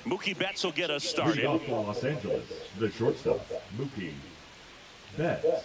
Mookie Betts will get us started. Leading off for Los Angeles, the shortstop, Mookie Betts.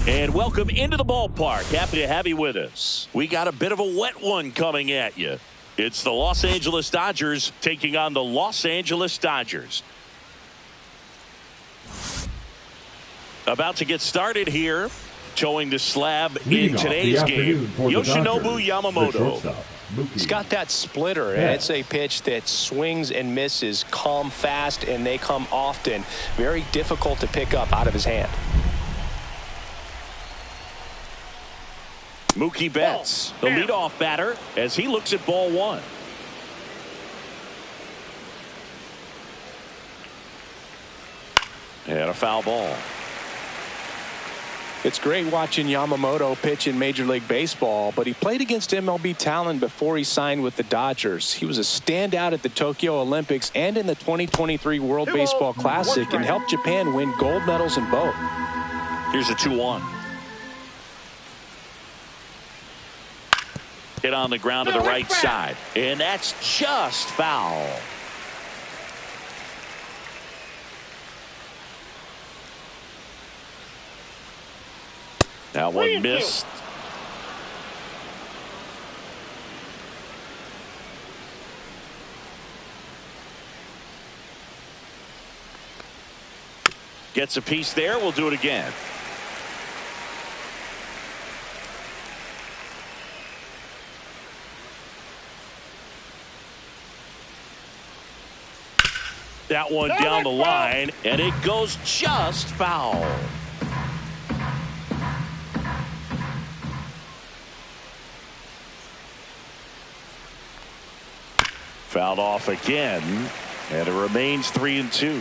And welcome into the ballpark. Happy to have you with us. We got a bit of a wet one coming at you. It's the Los Angeles Dodgers taking on the Los Angeles Dodgers. About to get started here. Towing the slab in today's game, Yoshinobu Yamamoto. He's got that splitter, and it's a pitch that swings and misses, come fast, and they come often. Very difficult to pick up out of his hand. Mookie Betts, the leadoff batter, as he looks at ball one. And a foul ball. It's great watching Yamamoto pitch in Major League Baseball, but he played against MLB talent before he signed with the Dodgers. He was a standout at the Tokyo Olympics and in the 2023 World Baseball Classic and helped Japan win gold medals in both. Here's a 2-1. Hit on the ground to the right side, and that's just foul. That one missed. Gets a piece there. We'll do it again. That one down the line, and it goes just foul. Fouled off again, and it remains 3-2.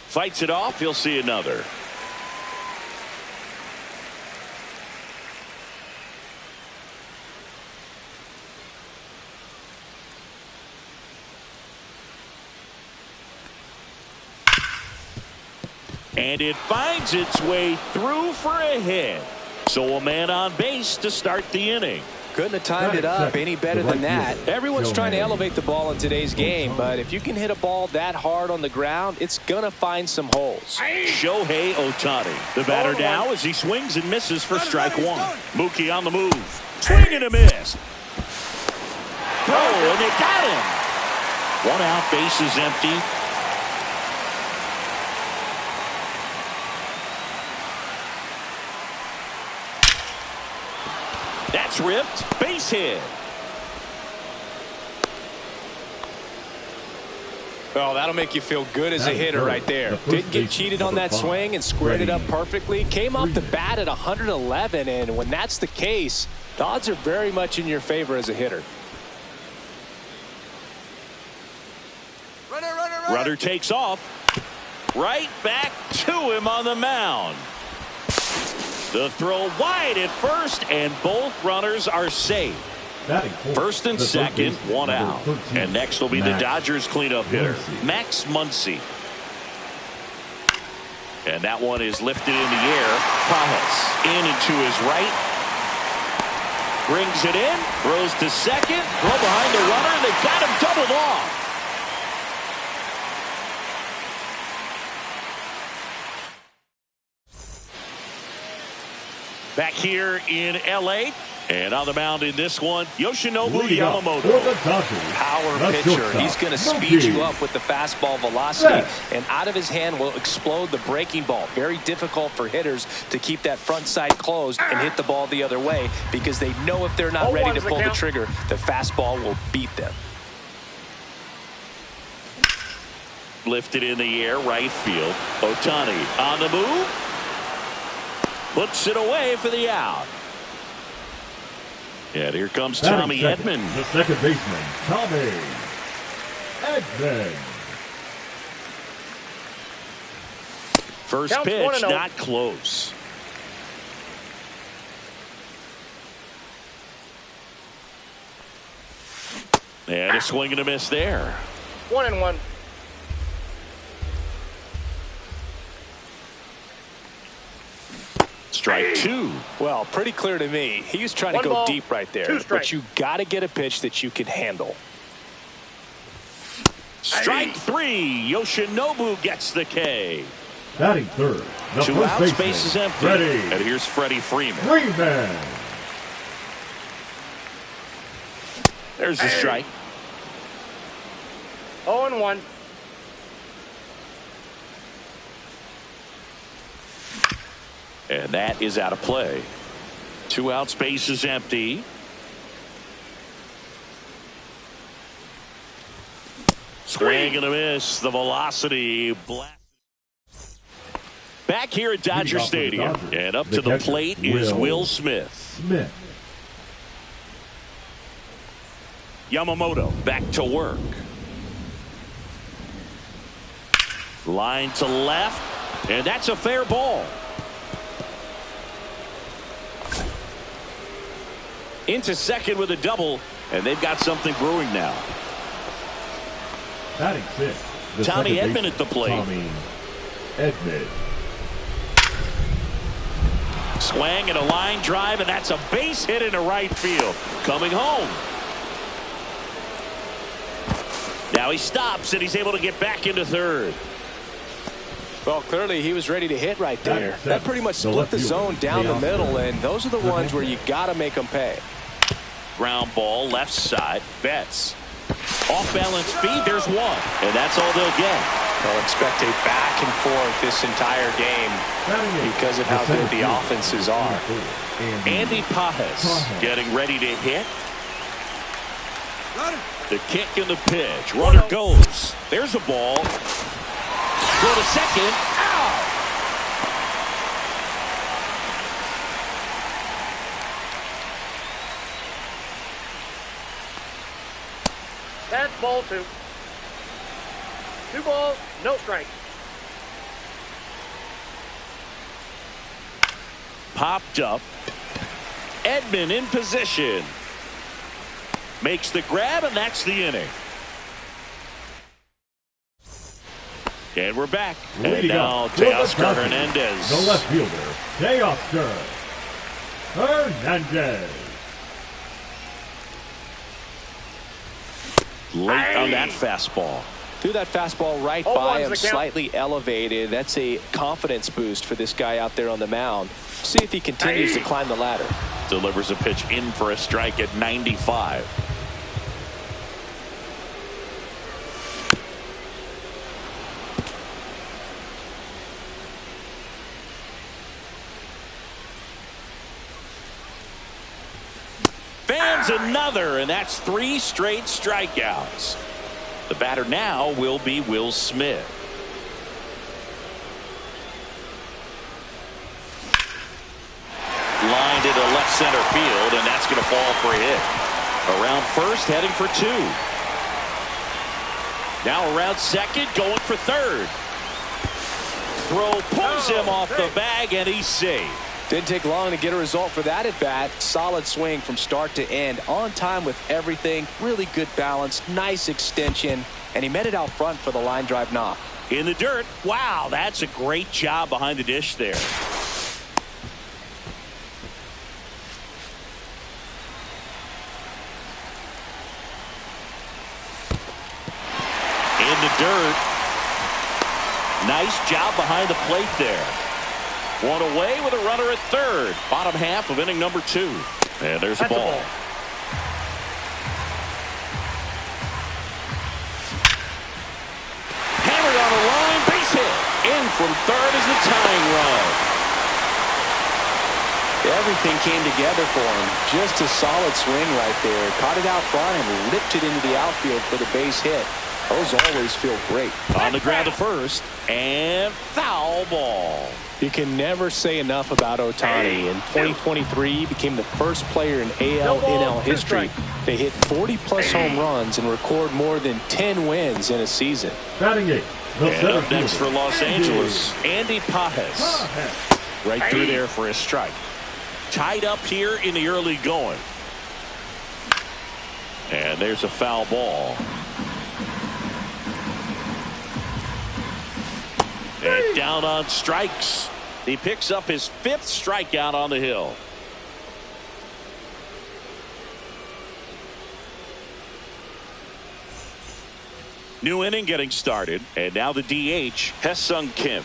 Fights it off. He'll see another. And it finds its way through for a hit. So a man on base to start the inning. Couldn't have timed it up any better than that. Everyone's trying to elevate the ball in today's game, but if you can hit a ball that hard on the ground, it's going to find some holes. Shohei Ohtani, the batter now as he swings and misses for strike one. Mookie on the move. Swing and a miss. Oh, and they got him. One out, base is empty. That's ripped. Base hit. Well, that'll make you feel good as a hitter right there. Didn't get cheated on that swing and squared it up perfectly. Came off the bat at 111, and when that's the case, the odds are very much in your favor as a hitter. Runner takes off. Right back to him on the mound. The throw wide at first, and both runners are safe. First and second, one out. And next will be the Dodgers cleanup hitter, Max Muncy. And that one is lifted in the air. Pajas in and to his right. Brings it in. Throws to second. Throw behind the runner. They've got him doubled off. Back here in L.A. And on the mound in this one, Yoshinobu Yamamoto. Power pitcher. He's going to speed you up with the fastball velocity. And out of his hand will explode the breaking ball. Very difficult for hitters to keep that front side closed and hit the ball the other way, because they know if they're not ready to pull the trigger, the fastball will beat them. Lifted in the air, right field. Ohtani on the move. Puts it away for the out. And here comes Tommy Edman. The second baseman, Tommy Edman. First pitch, not close. And a swing and a miss there. 1-1. Strike two. Well, pretty clear to me. He was trying to go deep right there. But you got to get a pitch that you can handle. Strike three. Yoshinobu gets the K. Batting third. Two outs, base is empty. And here's Freddie Freeman. There's the strike. 0-1. And that is out of play. Two outs, base is empty. Swing and a miss. The velocity blast. Back here at Dodger Stadium. And up to the plate is Will Smith. Yamamoto back to work. Line to left. And that's a fair ball. Into second with a double, and they've got something brewing now. Batting sixth. Tommy Edman at the plate. Tommy Edman. Swing and a line drive, and that's a base hit into right field. Coming home. Now he stops, and he's able to get back into third. Well, clearly he was ready to hit right there. That pretty much split the zone down the middle, and those are the ones where you got to make them pay. Ground ball, left side. Betts. Off balance feed, there's one. And that's all they'll get. They'll expect a back and forth this entire game because of how good the offenses are. Andy Pajas getting ready to hit. The kick and the pitch. Runner goes. There's a ball. Go to second. Out. That's ball two. 2 balls, no strike. Popped up. Edman in position. Makes the grab, and that's the inning. And we're back. And now Teoscar Hernandez. The left fielder, Teoscar Hernandez. Late on that fastball. Threw that fastball right by him, slightly elevated. That's a confidence boost for this guy out there on the mound. See if he continues to climb the ladder. Delivers a pitch in for a strike at 95. Lands another, and that's 3 straight strikeouts. The batter now will be Will Smith. Lined into left center field, and that's going to fall for a hit. Around first, heading for 2. Now around second, going for third. Throw pulls him off the bag, and he's safe. Didn't take long to get a result for that at bat. Solid swing from start to end. On time with everything. Really good balance. Nice extension. And he met it out front for the line drive knock. In the dirt. Wow, that's a great job behind the dish there. In the dirt. Nice job behind the plate there. One away with a runner at third. Bottom half of inning number 2. And there's a ball. Hammered on the line. Base hit. In from third is the tying run. Everything came together for him. Just a solid swing right there. Caught it out front and ripped it into the outfield for the base hit. Those always feel great. On the ground to first. And foul ball. You can never say enough about Ohtani. In 2023, he became the first player in AL/NL history to hit 40-plus home runs and record more than 10 wins in a season. Batting 8. And up next for Los Angeles, Andy Pajes. Right through there for a strike. Tied up here in the early going. And there's a foul ball. And down on strikes. He picks up his 5th strikeout on the hill. New inning getting started. And now the DH, Hae-Sung Kim.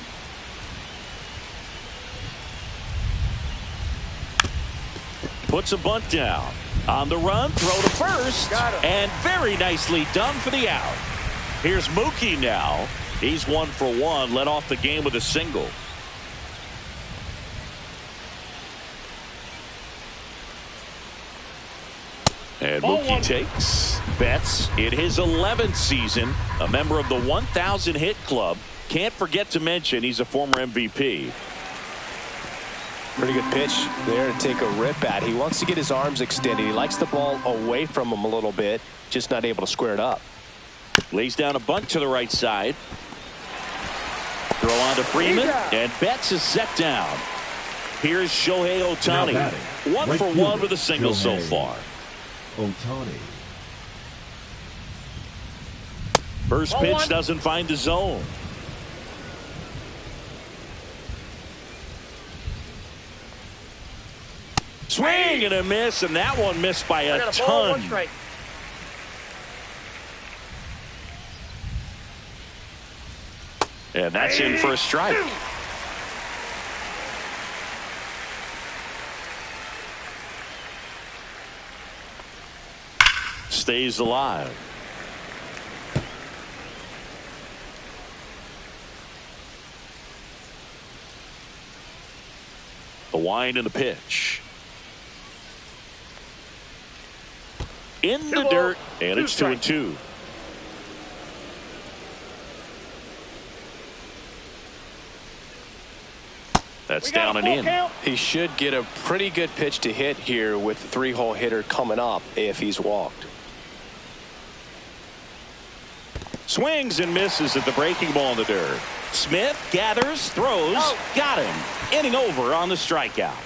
Puts a bunt down. On the run, throw to first. And very nicely done for the out. Here's Mookie now. He's 1 for 1, led off the game with a single. And Mookie takes Betts in his 11th season, a member of the 1,000 hit club. Can't forget to mention he's a former MVP. Pretty good pitch there to take a rip at. He wants to get his arms extended. He likes the ball away from him a little bit, just not able to square it up. Lays down a bunt to the right side. Throw on to Freeman, and Betts is set down. Here's Shohei Ohtani. 1 for 1 with a single so far. Ohtani. First pitch doesn't find the zone. Swing and a miss, and that one missed by a ton. And that's in for a strike. Stays alive. The wind and the pitch. In the dirt, and it's 2-2. That's down and in. He should get a pretty good pitch to hit here with the 3-hole hitter coming up if he's walked. Swings and misses at the breaking ball in the dirt. Smith gathers, throws, got him. Inning over on the strikeout.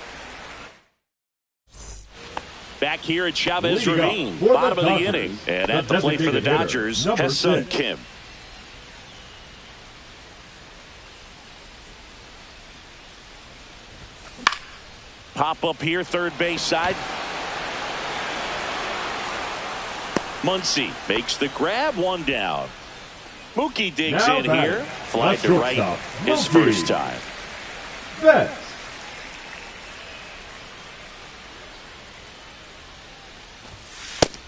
Back here at Chavez Ravine, bottom of the inning. And at the plate for the Dodgers, Hae-Sung Kim. Pop up here, third base side. Muncy makes the grab, 1 down. Mookie digs in here. Fly to right, his first time. Betts.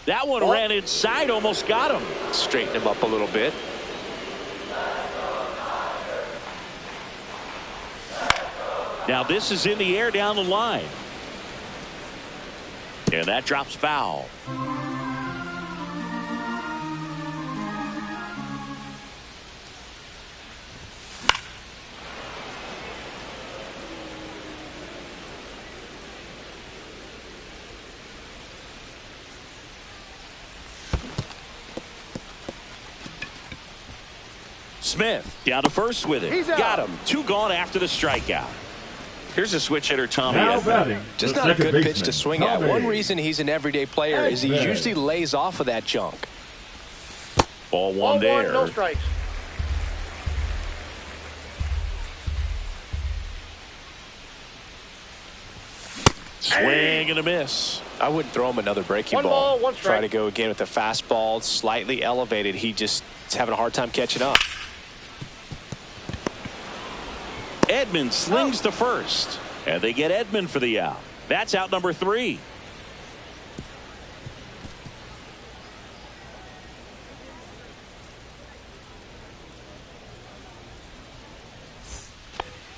That one ran inside, almost got him. Straighten him up a little bit. Now this is in the air down the line. And that drops foul. Smith down to first with it. Got him. 2 gone after the strikeout. Here's a switch hitter, Tommy. Now batting, just not a good pitch to swing at. One reason he's an everyday player is he usually lays off of that junk. Ball one there. No strikes. Swing and a miss. I wouldn't throw him another breaking ball. One strike. Try to go again with the fastball, slightly elevated. He just is having a hard time catching up. Edman slings to first, and they get Edman for the out. That's out number 3.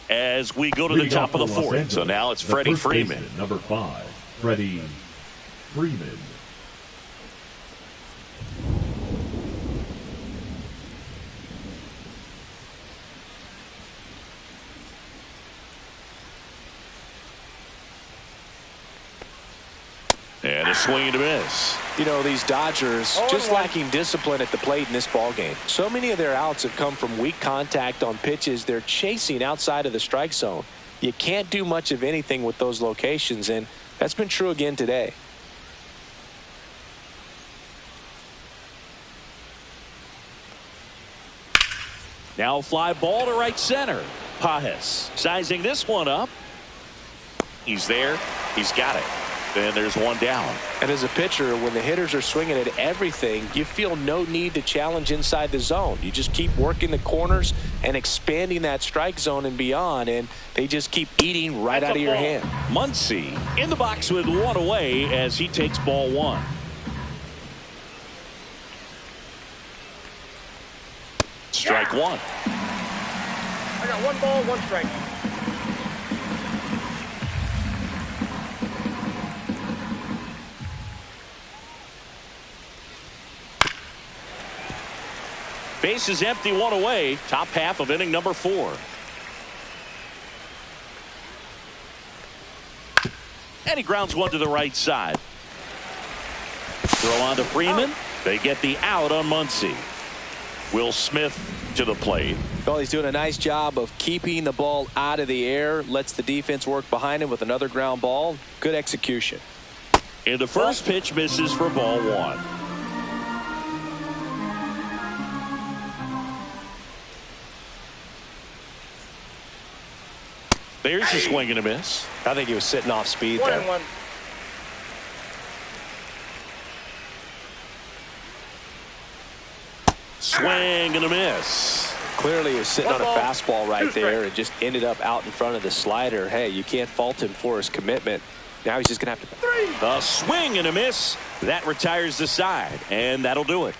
As we go to the top of the 4th, so now it's Freddie Freeman. Number 5, Freddie Freeman. And a swing and a miss. You know, these Dodgers just lacking discipline at the plate in this ball game. So many of their outs have come from weak contact on pitches they're chasing outside of the strike zone. You can't do much of anything with those locations, and that's been true again today. Now fly ball to right center. Pajes sizing this one up. He's there. He's got it. Then there's one down. And as a pitcher, when the hitters are swinging at everything, you feel no need to challenge inside the zone. You just keep working the corners and expanding that strike zone and beyond, and they just keep eating right out of your hand. Muncy in the box with 1 away as he takes ball 1. Strike 1. I got 1 ball, 1 strike. Base is empty, 1 away. Top half of inning number 4. And he grounds one to the right side. Throw on to Freeman. They get the out on Muncy. Will Smith to the plate. Well, he's doing a nice job of keeping the ball out of the air. Lets the defense work behind him with another ground ball. Good execution. And the first pitch misses for ball 1. There's a swing and a miss. I think he was sitting off speed there. 1-1. Swing and a miss. Clearly he was sitting on a fastball right there and just ended up out in front of the slider. Hey, you can't fault him for his commitment. Now he's just going to have to. The swing and a miss. That retires the side, and that'll do it.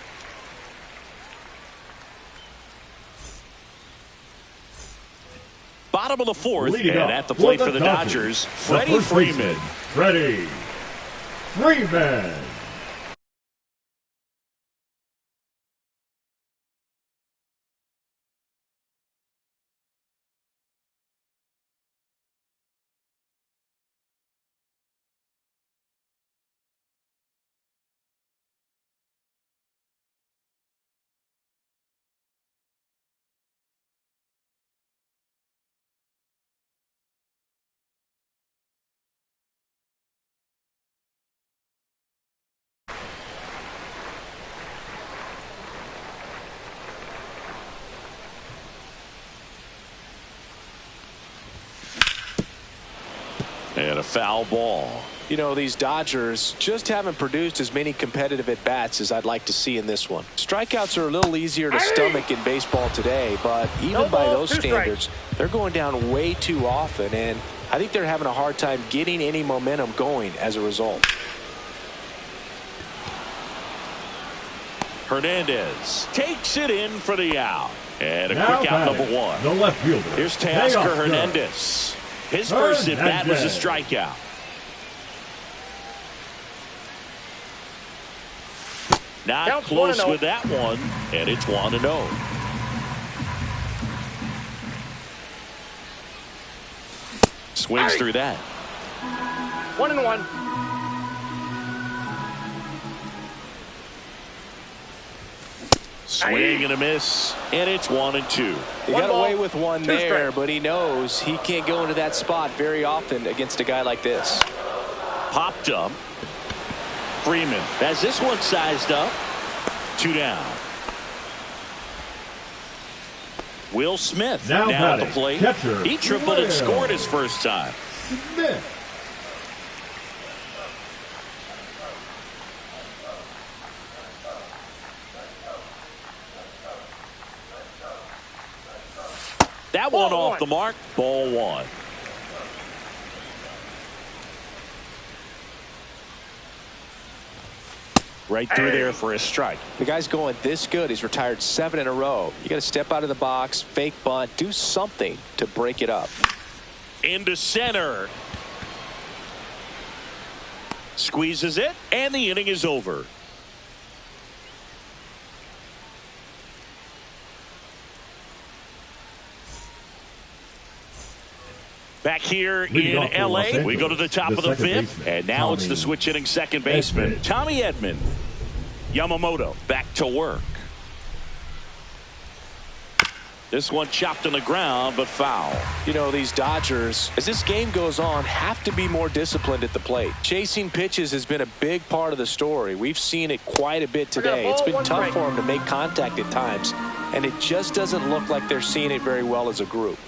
Bottom of the 4th, and at the plate for the Dodgers, Freddie Freeman. Freddie Freeman. And a foul ball. You know, these Dodgers just haven't produced as many competitive at-bats as I'd like to see in this one. Strikeouts are a little easier to stomach in baseball today, but even by those standards, they're going down way too often, and I think they're having a hard time getting any momentum going as a result. Hernandez takes it in for the out. And a quick out number 1. The left fielder. Here's Teoscar Hernandez. His first at bat was a strikeout. Not Counts close 1-0. with that one, and it's 1-0. Swings through that. 1-1. Swing and a miss, and it's 1-2. He One got ball, away with one 2 there, strikes. but he knows he can't go into that spot very often against a guy like this. Popped up. Freeman has this one sized up. 2 down. Will Smith Now at the batting, plate. catcher, He tripled and Will scored his first time. Smith. That one Ball off one. the mark. Ball 1. Right through there for a strike. The guy's going this good. He's retired 7 in a row. You got to step out of the box, fake bunt, do something to break it up. Into center. Squeezes it, and the inning is over. Back here Leading in off for Los L.A., Angeles, we go to the top the of the second 5th, baseman, and now it's the Tommy switch hitting second baseman, Edman. Tommy Edman. Yamamoto back to work. This one chopped on the ground, but foul. You know, these Dodgers, as this game goes on, have to be more disciplined at the plate. Chasing pitches has been a big part of the story. We've seen it quite a bit today. It's been tough for them to make contact at times, and it just doesn't look like they're seeing it very well as a group.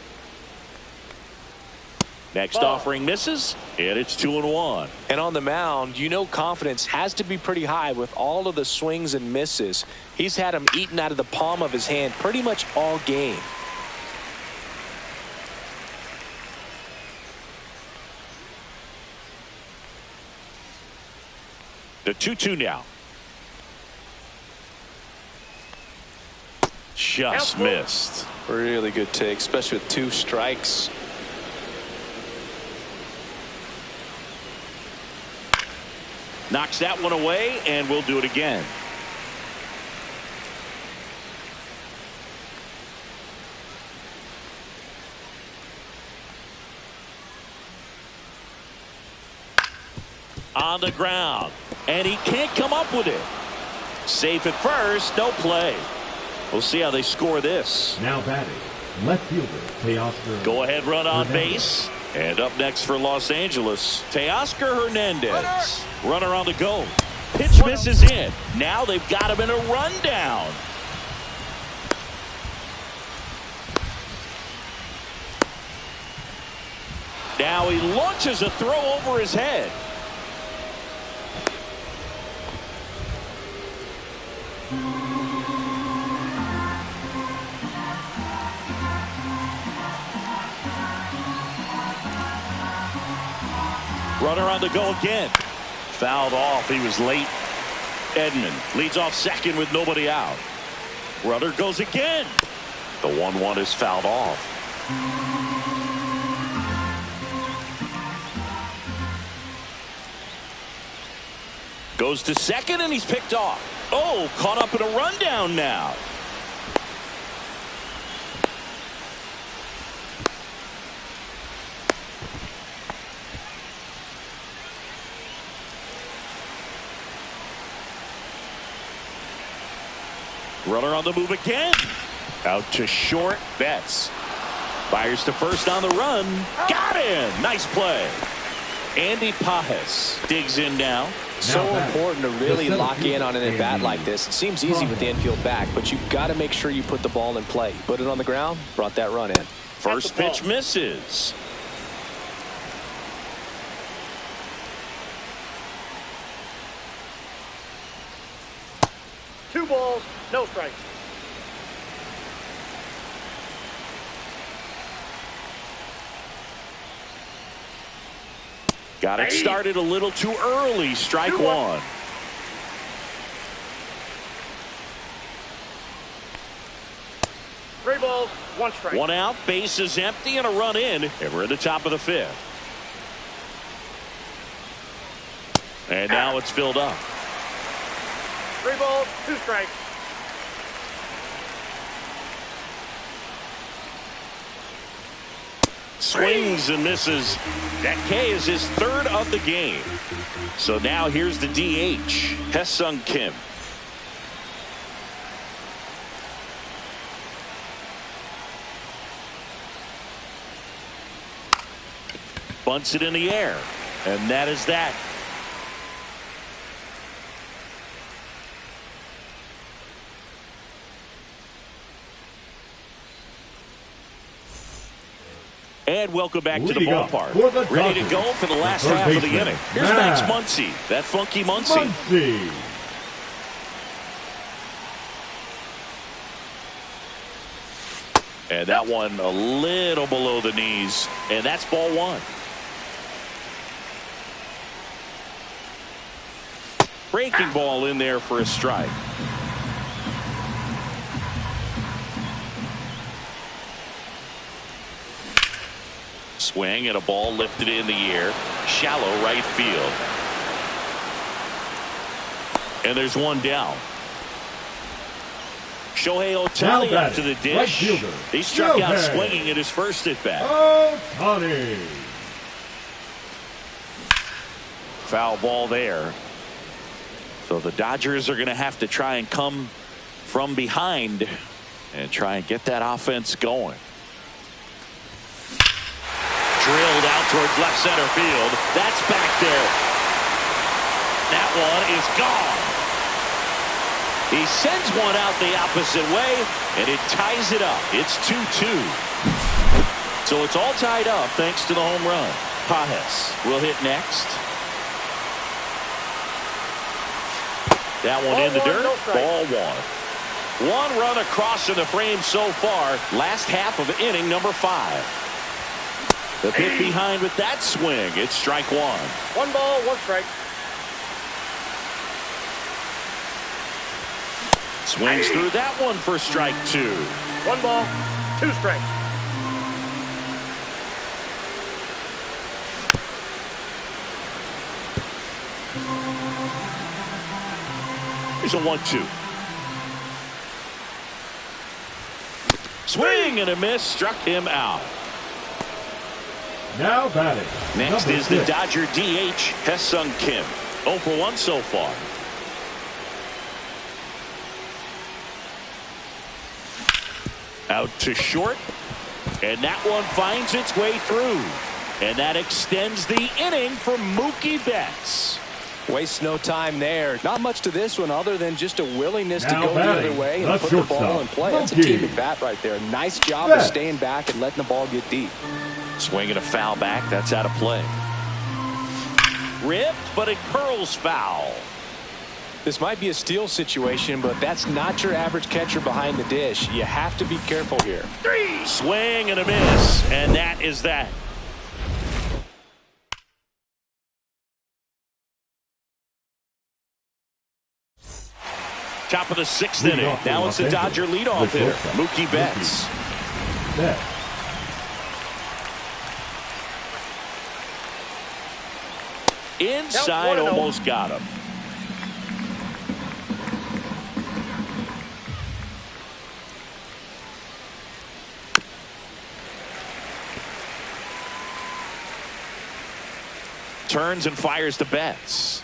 Next Ball. offering misses, and it's 2-1. And on the mound, you know confidence has to be pretty high with all of the swings and misses. He's had them eaten out of the palm of his hand pretty much all game. The 2-2 now. Just missed. Really good take, especially with 2 strikes. Knocks that one away, and we'll do it again. On the ground, and he can't come up with it. Safe at first, no play. We'll see how they score this. Now batting, left fielder Teoscar. Go ahead run on Hernandez. base. And up next for Los Angeles, Teoscar Hernandez. Runner on the go. Pitch misses in. Now they've got him in a rundown. Now he launches a throw over his head. Runner on the go again. Fouled off. He was late. Edman leads off second with nobody out. Runner goes again. The 1-1 is fouled off. Goes to second, and he's picked off. Oh, caught up in a rundown now. Runner on the move again. Out to short. Betts fires to first on the run. Got him. Nice play. Andy Pajes digs in now. So important to really lock in on an at-bat like this. It seems easy with the infield back, but you've got to make sure you put the ball in play. Put it on the ground, brought that run in. First pitch misses. Two balls, no strikes. Got it started a little too early. Strike 1. Three balls, one strike. 1 out, base is empty, and a run in. And we're in the top of the 5th. And now it's filled up. 3 balls, 2 strikes. Swings and misses. That K is his 3rd of the game. So now here's the DH, Hae-Sung Kim. Bunts it in the air, and that is that. And welcome back to the ballpark. Ready to go for the last half of the inning. Here's Max Muncy. That funky Muncy. And that one a little below the knees. And that's ball 1. Breaking ball in there for a strike. Swing and a ball lifted in the air. Shallow right field. And there's one down. Shohei Ohtani up to the dish. Right, he struck out swinging at his first at bat. Ohtani. Foul ball there. So the Dodgers are going to have to try and come from behind and try and get that offense going. Drilled out towards left center field. That's back there. That one is gone. He sends one out the opposite way, and it ties it up. It's 2-2. So it's all tied up thanks to the home run. Pages will hit next. That one in the dirt. Ball 1. 1 run across in the frame so far. Last half of inning number 5. The pitch behind with that swing. It's strike 1. 1 ball, 1 strike. Swings through that one for strike 2. 1 ball, 2 strikes. Here's a 1-2. Swing and a miss. Struck him out. Now batting. Next is the Dodger DH, Hae-Sung Kim. 0 for 1 so far. Out to short. And that one finds its way through. And that extends the inning for Mookie Betts. Wastes no time there. Not much to this one other than just a willingness to go the other way and put the ball in play. That's a team at bat right there. Nice job of staying back and letting the ball get deep. Swinging a foul back. That's out of play. Ripped, but it curls foul. This might be a steal situation, but that's not your average catcher behind the dish. You have to be careful here. 3. Swing and a miss. And that is that. Top of the 6th inning. Now it's the Dodger leadoff hitter, Mookie Betts. Inside, almost got him. Turns and fires to Betts.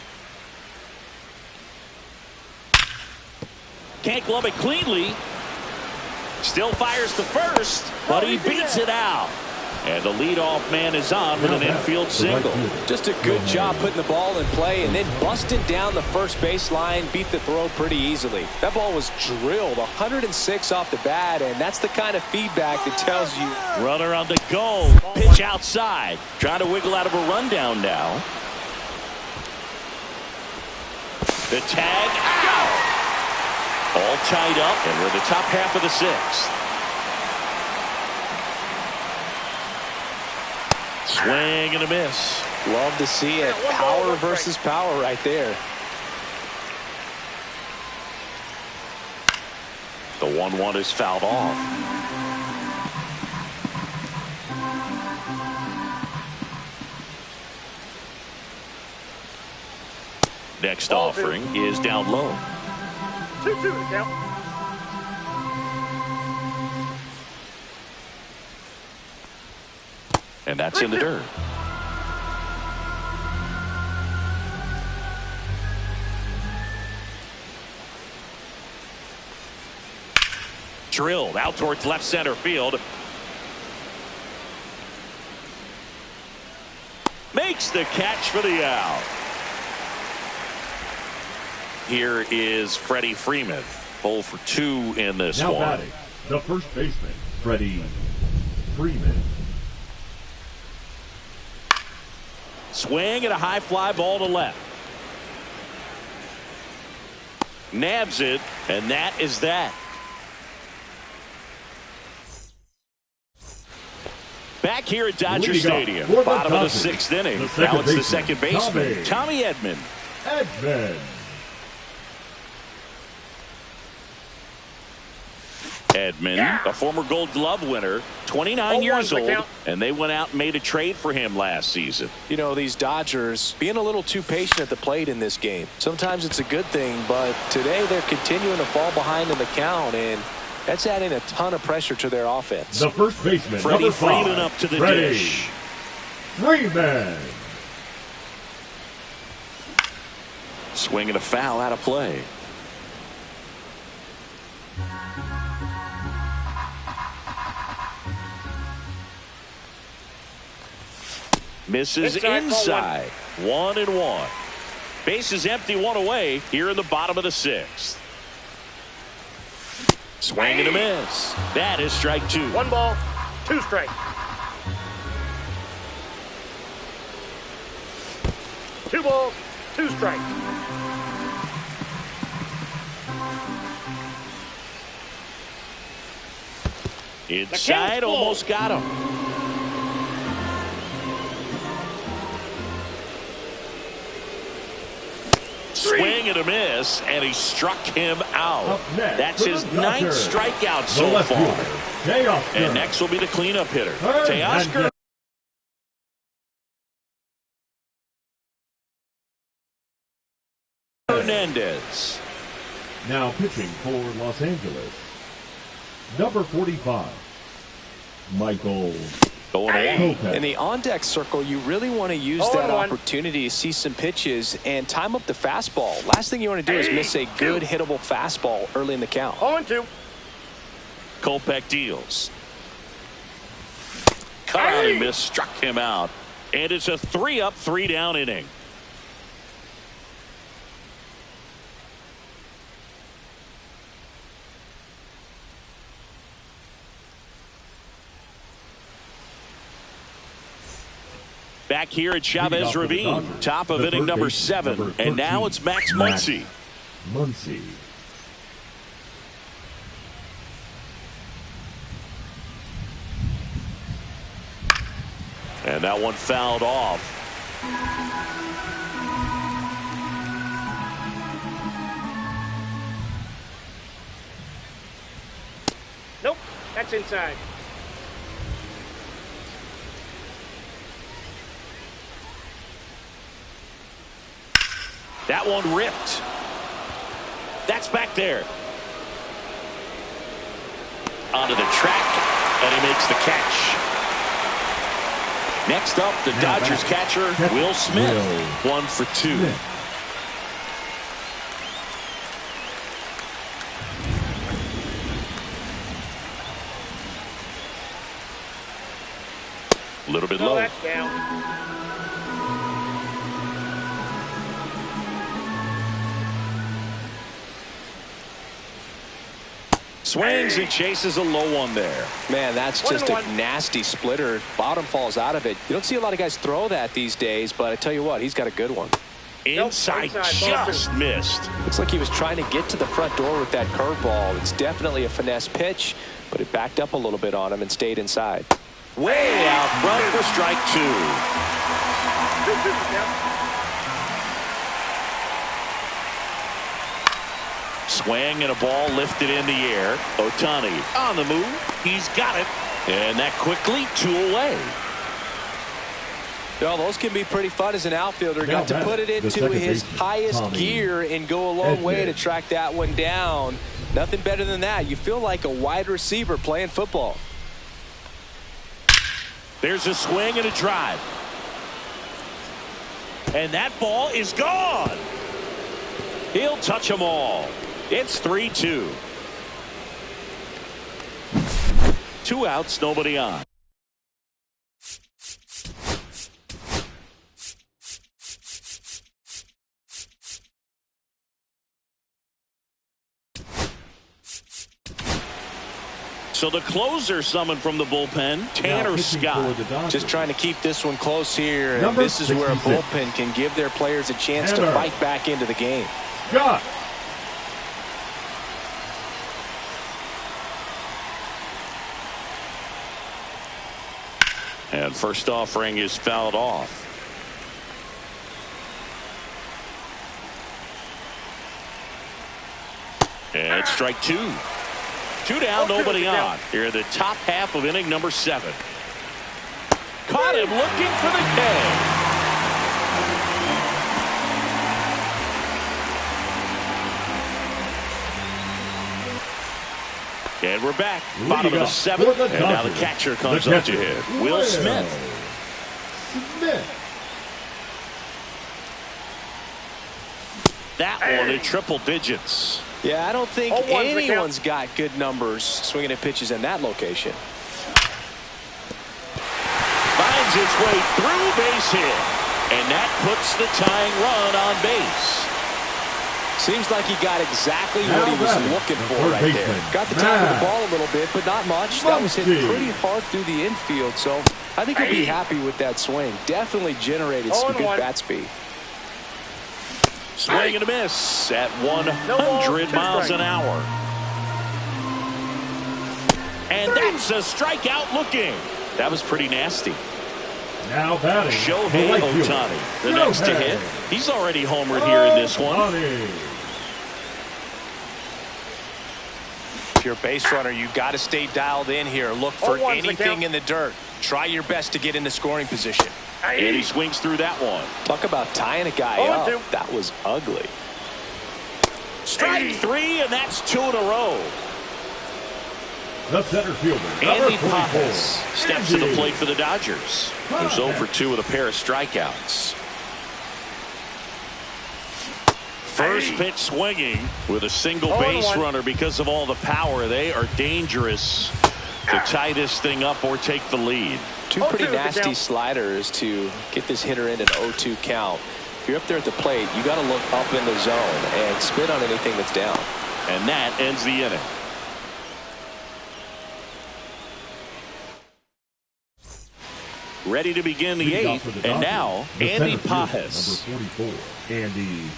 Can't glove it cleanly. Still fires to first, but he beats it out. And the leadoff man is on with an infield single. Just a good job putting the ball in play and then busted down the first base line. Beat the throw pretty easily. That ball was drilled 106 off the bat, and that's the kind of feedback that tells you. Runner on the go. Pitch outside. Trying to wiggle out of a rundown now. The tag out. All tied up, and we're in the top half of the 6th. Swing and a miss. Love to see it. Power versus power right there. The 1-1 is fouled off. Next offering is down low. 2-2 the count. And that's in the dirt. Drilled out towards left center field. Makes the catch for the out. Here is Freddie Freeman. 0 for 2 in this now one. Batting, the first baseman, Freddie Freeman. Swing and a high fly ball to left. Nabs it, and that is that. Back here at Dodger Stadium, bottom of the 6th inning. Now it's the second baseman, Tommy Edman. Edman, a former Gold Glove winner, 29 years old, and they went out and made a trade for him last season. You know, these Dodgers being a little too patient at the plate in this game. Sometimes it's a good thing, but today they're continuing to fall behind in the count, and that's adding a ton of pressure to their offense. The first baseman, Freddie Freeman up to the dish. Freeman. Swing and a foul out of play. Misses inside. 1-1. Base is empty, one away here in the bottom of the 6th. Swing and a miss. That is strike 2. 1 ball, 2 strikes. 2 balls, 2 strikes. Inside, almost got him. Swing and a miss, and he struck him out. That's his 9th strikeout so far. And next will be the cleanup hitter, Teoscar Hernandez. Now pitching for Los Angeles, number 45, Michael. In the on-deck circle, you really want to use that opportunity to see some pitches and time up the fastball. Last thing you want to do is miss a good hittable fastball early in the count. 0-2. Kopech deals. Cut out and miss, struck him out. And it's a 3-up, 3-down inning. Back here at Chavez Ravine, top of inning number 7. And now it's Max Muncy. And that one fouled off. Nope, that's inside. That one ripped. That's back there. Onto the track, and he makes the catch. Next up, the Dodgers catcher, Will Smith. 1 for 2. A little bit low. That's down. Swings and chases a low one there. Man, that's just a nasty splitter. Bottom falls out of it. You don't see a lot of guys throw that these days, but I tell you what, he's got a good one. Inside just missed. Looks like he was trying to get to the front door with that curveball. It's definitely a finesse pitch, but it backed up a little bit on him and stayed inside. Way out front for strike 2. Swing and a ball lifted in the air. Ohtani on the move. He's got it. And that quickly 2 away. Well, those can be pretty fun as an outfielder. Got to put it into his highest gear and go a long way to track that one down. Nothing better than that. You feel like a wide receiver playing football. There's a swing and a drive. And that ball is gone. He'll touch them all. It's 3-2. 2 outs, nobody on. So the closer summoned from the bullpen, Tanner Scott. Just trying to keep this one close here. And this is where a bullpen can give their players a chance to fight back into the game. Scott. And first offering is fouled off. And strike 2. 2 down, nobody on. Here in the top half of inning number 7. Caught him looking for the K. And we're back. Bottom of the 7th. And now the catcher comes up to hit. Will Smith. That one in triple digits. Yeah, I don't think anyone's got good numbers swinging at pitches in that location. Finds its way through, base hit. And that puts the tying run on base. Seems like he got exactly what he was looking for right there. Got the time of the ball a little bit, but not much. That was hit pretty hard through the infield, so I think he'll be happy with that swing. Definitely generated some good bat speed. Swing and a miss at 100 miles an hour. And that's a strikeout looking. That was pretty nasty. Now batting, Shohei Ohtani. The next to hit. He's already homered here in this one. If you're a base runner, you got to stay dialed in here. Look for anything in the dirt. Try your best to get into scoring position. And he swings through that one. Talk about tying a guy up. That was ugly. Strike 3, and that's 2 in a row. The center fielder, Andy Pajas steps to the plate for the Dodgers. Who's 0 for 2 with a pair of strikeouts. First pitch swinging with a single base runner because of all the power. They are dangerous to tie this thing up or take the lead. 2 pretty nasty sliders to get this hitter in an 0-2 count. If you're up there at the plate, you got to look up in the zone and spit on anything that's down. And that ends the inning. Ready to begin the 8th, and now Andy Pajas. Number 44, Andy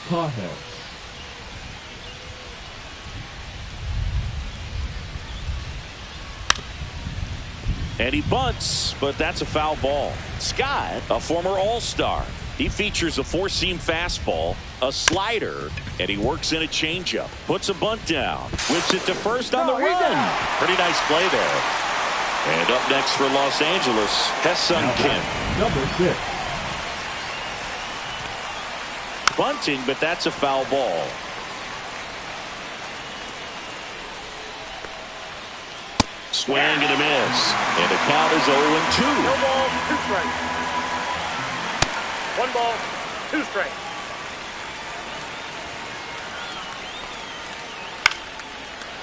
Pajas. And he bunts, but that's a foul ball. Scott, a former All-Star. He features a 4-seam fastball, a slider, and he works in a changeup. Puts a bunt down. Whips it to first on the run. Pretty nice play there. And up next for Los Angeles, Hessun Kim. Number 6. Bunting, but that's a foul ball. Swing and a miss. And the count is 0-2. No ball, 2 strikes. 1 ball, 2 strikes.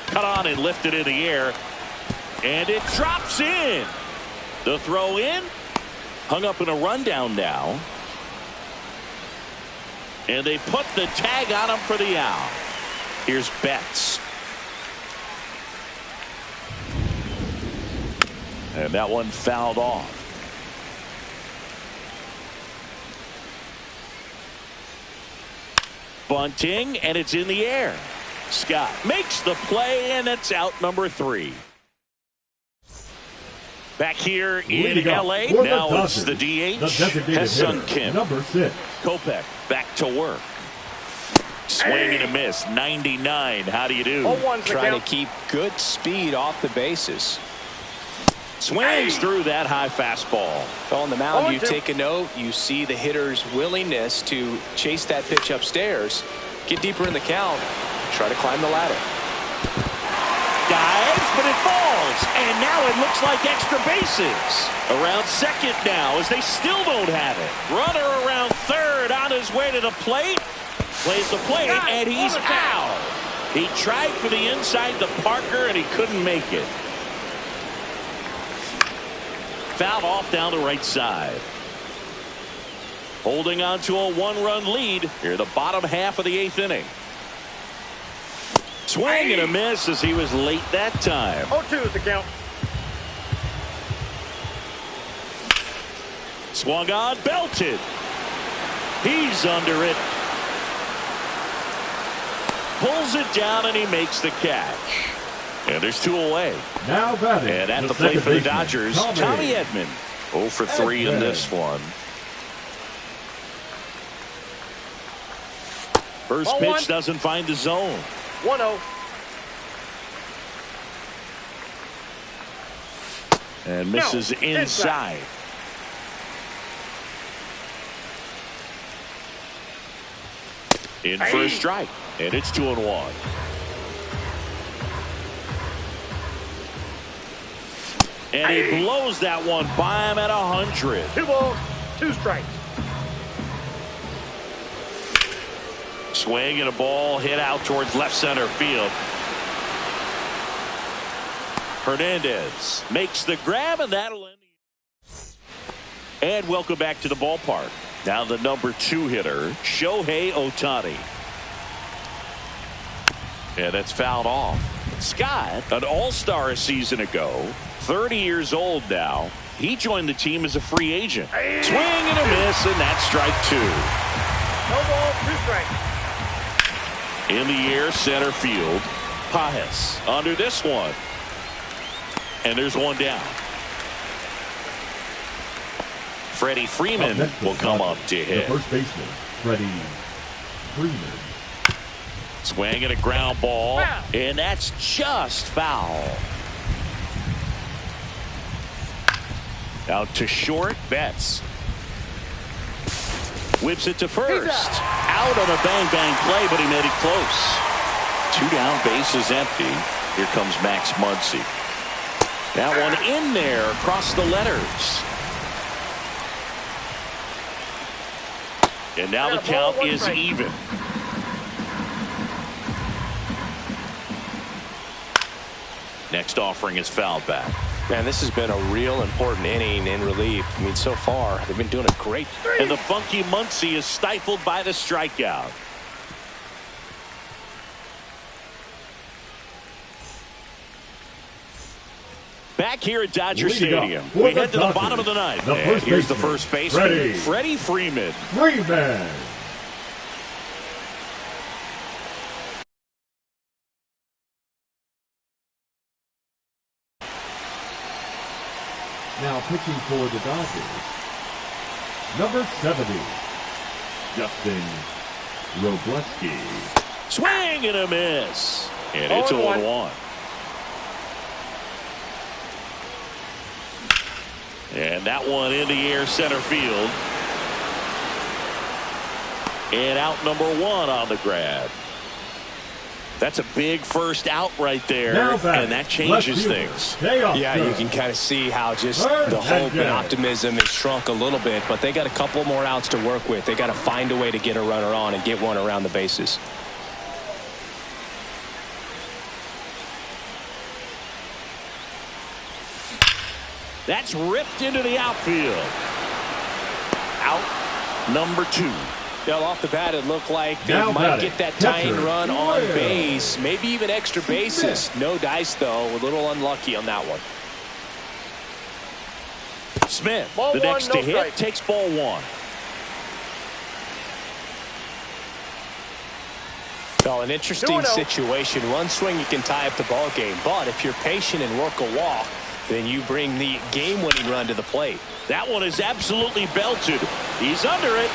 Cut on and lifted in the air. And it drops in. The throw in. Hung up in a rundown now. And they put the tag on him for the out. Here's Betts. And that one fouled off. Bunting, and it's in the air. Scott makes the play, and it's out number 3. Back here in L.A. Now it's the DH. Hessun Kim. Number 6. Kopech back to work. Swing and a miss. 99. How do you do? Trying to keep good speed off the bases. Swings through that high fastball. On the mound, you take a note. You see the hitter's willingness to chase that pitch upstairs, get deeper in the count, try to climb the ladder. Dives, but it falls. And now it looks like extra bases. Around second now as they still don't have it. Runner around third on his way to the plate. Plays the plate, and he's out. He tried for the inside to Parker, and he couldn't make it. Fouled off down the right side. Holding on to a one-run lead here, the bottom half of the 8th inning. Swing and a miss as he was late that time. 0-2 is the count. Swung on, belted. He's under it. Pulls it down, and he makes the catch. And there's 2 away. Now batting. And at the plate for the Dodgers, Tommy Edman. 0 for 3 in this one. First pitch doesn't find the zone. 1-0. And misses inside. In for a strike. And it's 2-1. And he blows that one by him at 100. 2 balls, 2 strikes. Swing and a ball hit out towards left center field. Hernandez makes the grab, and that'll end. And welcome back to the ballpark. Now the number 2 hitter, Shohei Ohtani. And that's fouled off. Scott, an all-star a season ago, 30 years old now. He joined the team as a free agent. Swing and a miss, and that's strike 2. No ball, 2 strikes. In the air, center field. Pajes under this one. And there's one down. Freddie Freeman will come up to hit. The first baseman, Freddie Freeman. Swing and a ground ball. And that's just foul. Out to short, Betts. Whips it to first. Out on a bang-bang play, but he made it close. 2 down, bases empty. Here comes Max Muncy. That one in there across the letters. And now the count is even. Next offering is fouled back. Man, this has been a real important inning in relief. I mean, so far, they've been doing a great. And the funky Muncy is stifled by the strikeout. Back here at Dodger Stadium, we head to the bottom of the 9th. And here's the first baseman, Freddie Freeman. Now pitching for the Dodgers, number 70, Justin Robleski. Swing and a miss. And it's 0-1. And that one in the air center field. And out number 1 on the grab. That's a big first out right there, and that changes things. Yeah, you can kind of see how just the hope and optimism has shrunk a little bit, but they got a couple more outs to work with. They got to find a way to get a runner on and get one around the bases. That's ripped into the outfield. Out number 2. Well, off the bat, it looked like they might get that tying run on base, maybe even extra bases. No dice, though. A little unlucky on that one. Smith, the next to hit, takes ball 1. Well, an interesting situation. One swing, you can tie up the ball game. But if you're patient and work a walk, then you bring the game-winning run to the plate. That one is absolutely belted. He's under it.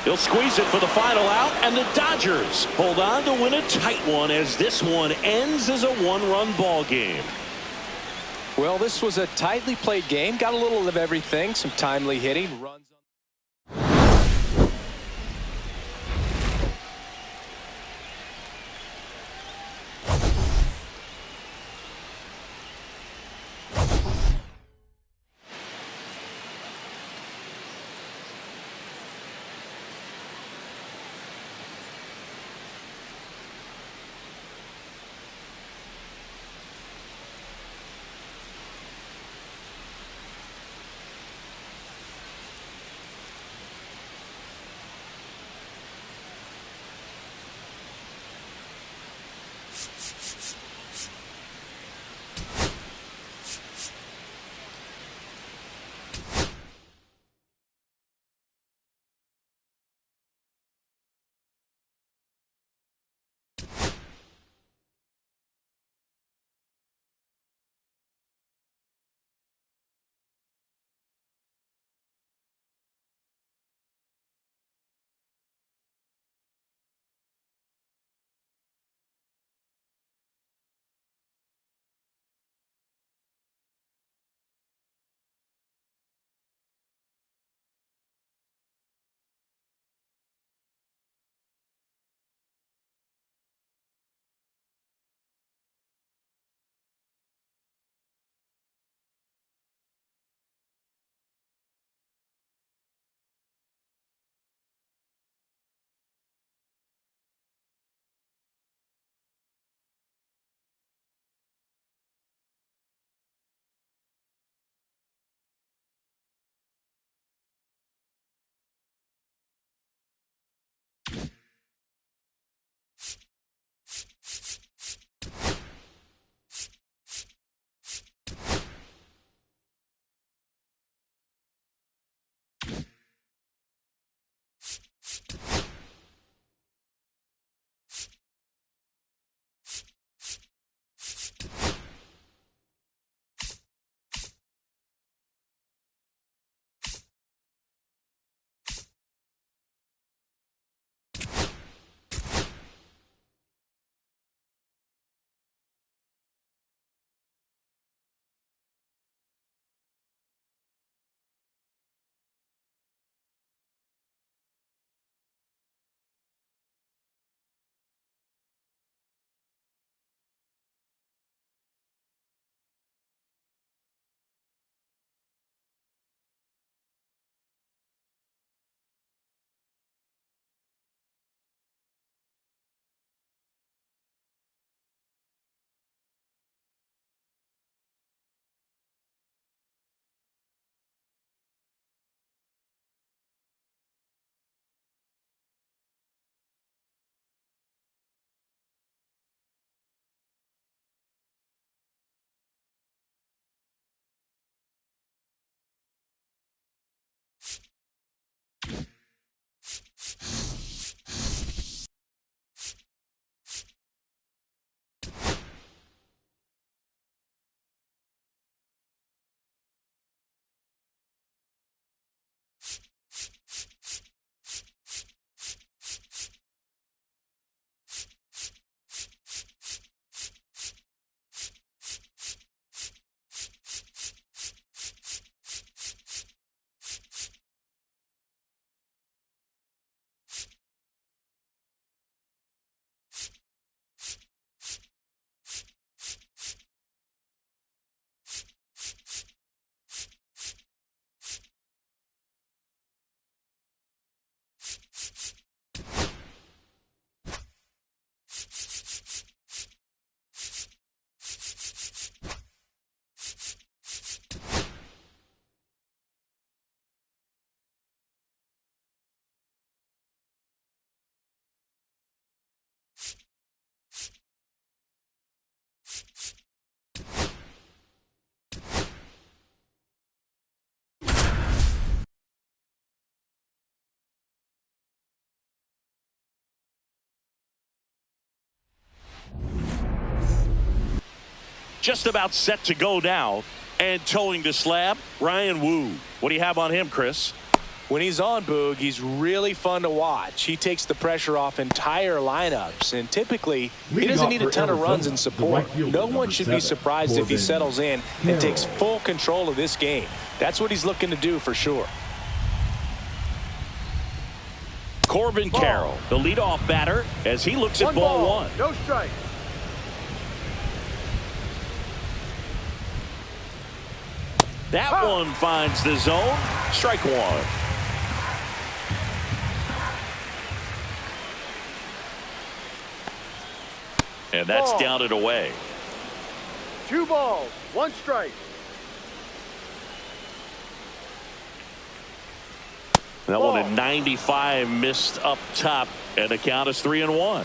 He'll squeeze it for the final out, and the Dodgers hold on to win a tight one as this one ends as a 1-run ball game. Well, this was a tightly played game. Got a little of everything. Some timely hitting. Runs. Just about set to go now, and towing the slab, Ryan Wu. What do you have on him, Chris? When he's on, Boog, he's really fun to watch. He takes the pressure off entire lineups, and typically he doesn't need a ton of runs and support. No one should be surprised if he settles in and takes full control of this game. That's what he's looking to do for sure. Corbin Carroll, the leadoff batter, as he looks at ball one. No strike. That one finds the zone. Strike one. And that's down and away. 2 balls, 1 strike. That one at 95 missed up top, and the count is 3-1.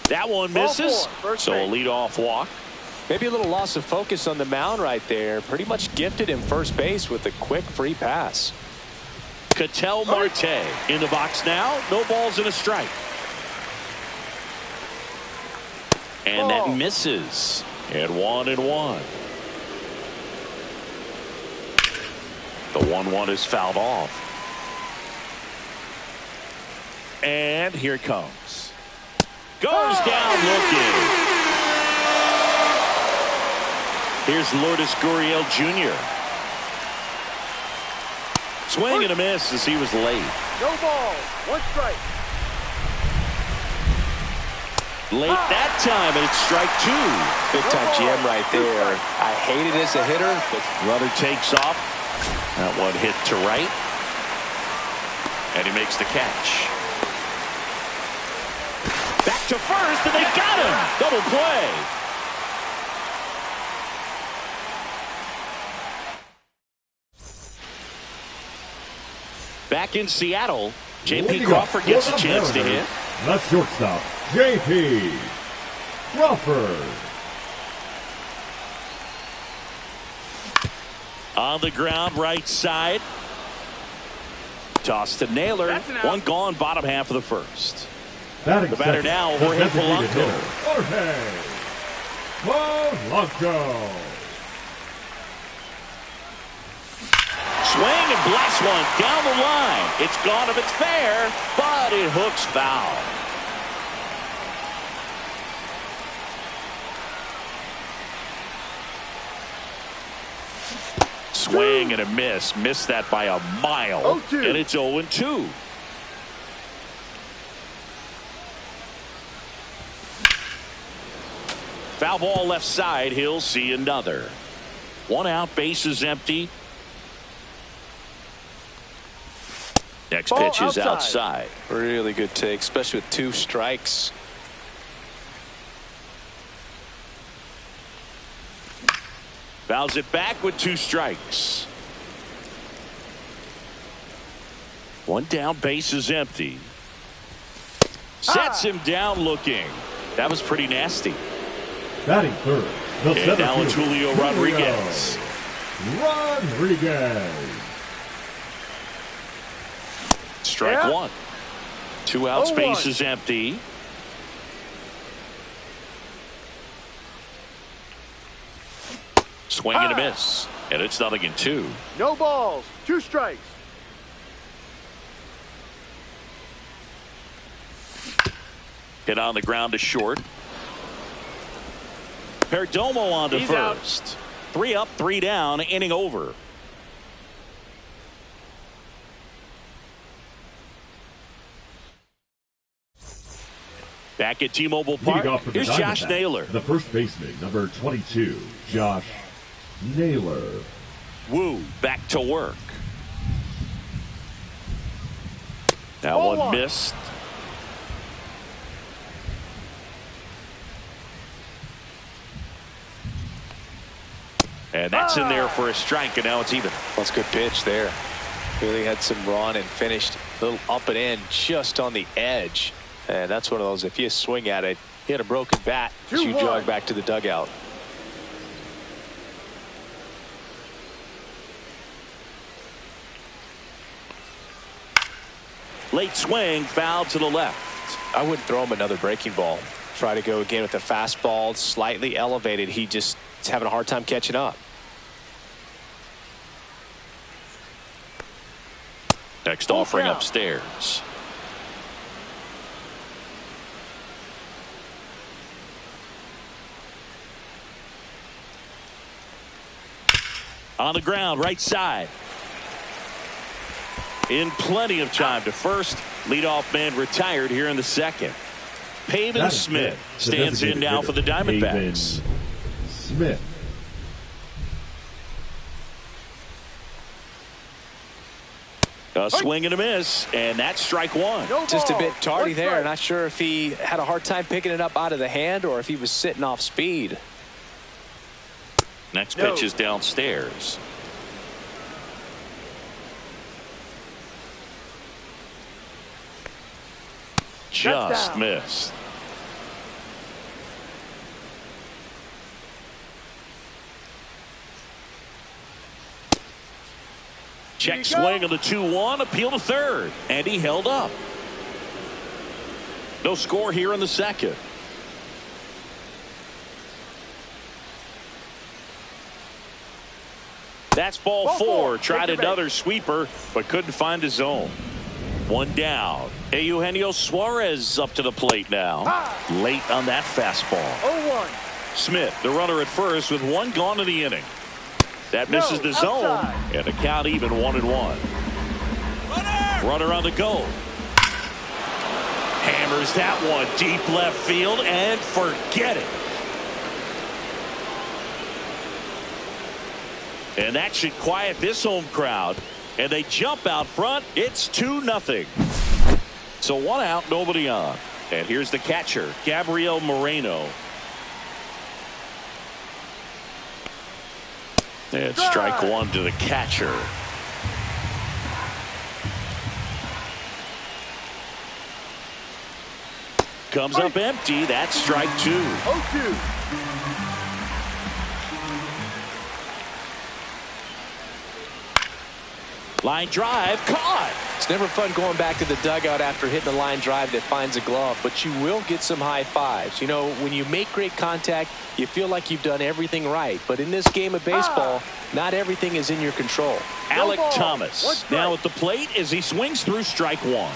That one misses, so a leadoff walk. Maybe a little loss of focus on the mound right there. Pretty much gifted him first base with a quick free pass. Ketel Marte in the box now. No balls and a strike. And that misses. And 1-1. The 1-1 is fouled off. And here it comes. Goes down looking. Here's Lourdes Gurriel Jr. Swing and a miss as he was late. No balls, 1 strike. Late that time, and it's strike 2. Big time GM right there. I hate it as a hitter, but runner takes off. That one hit to right. And he makes the catch. Back to first, and they got him. Double play. Back in Seattle, J.P. Crawford gets a chance to hit. The shortstop, J.P. Crawford. On the ground, right side. Toss to Naylor. One gone, bottom half of the first. The batter now, Jorge Polanco. Jorge Polanco. Swing and blast one down the line. It's gone if it's fair, but it hooks foul. Swing and a miss. Missed that by a mile. 0-2. And it's 0-2. Foul ball left side. He'll see another. 1 out, bases empty. Next pitch is outside. Really good take, especially with 2 strikes. Fouls it back with 2 strikes. 1 down, base is empty. Sets him down looking. That was pretty nasty. Batting third. And now it's Julio Rodriguez. Strike 1. 2 outs, base is empty. Swing and a miss. And it's 0-2. No balls, 2 strikes. Hit on the ground to short. Perdomo on to first. Out. 3 up, 3 down, inning over. Back at T-Mobile Park, here's Josh Naylor. The first baseman, number 22, Josh Naylor. Woo, back to work. That one missed. And that's in there for a strike, and now it's even. That's a good pitch there. Really had some run and finished a little up and in just on the edge. And that's one of those, if you swing at it, hit a broken bat, you jog back to the dugout. Late swing, foul to the left. I wouldn't throw him another breaking ball. Try to go again with the fastball, slightly elevated. He just is having a hard time catching up. Next offering upstairs. On the ground, right side. In plenty of time to first. Leadoff man retired here in the second. Pavin Smith stands in now for the Diamondbacks. Smith. A swing and a miss, and that's strike one. Just a bit tardy there. Not sure if he had a hard time picking it up out of the hand or if he was sitting off speed. Next pitch is downstairs. Just missed. Check swing on the 2-1, appeal to third, and he held up. No score here in the second. That's ball four. Tried another sweeper, but couldn't find his zone. One down. Eugenio Suarez up to the plate now. Late on that fastball. 0-1. Smith, the runner at first, with one gone in the inning. That misses the zone, and the count even 1-1. Runner on the go. Hammers that one deep left field, and forget it. And that should quiet this home crowd. And they jump out front. It's 2-0. So one out, nobody on. And here's the catcher, Gabriel Moreno. And strike one to the catcher. Comes up empty. That's strike two. 0-2. Line drive, caught. It's never fun going back to the dugout after hitting a line drive that finds a glove, but you will get some high fives. You know, when you make great contact, you feel like you've done everything right. But in this game of baseball, not everything is in your control. Alec Thomas now at the plate as he swings through strike one.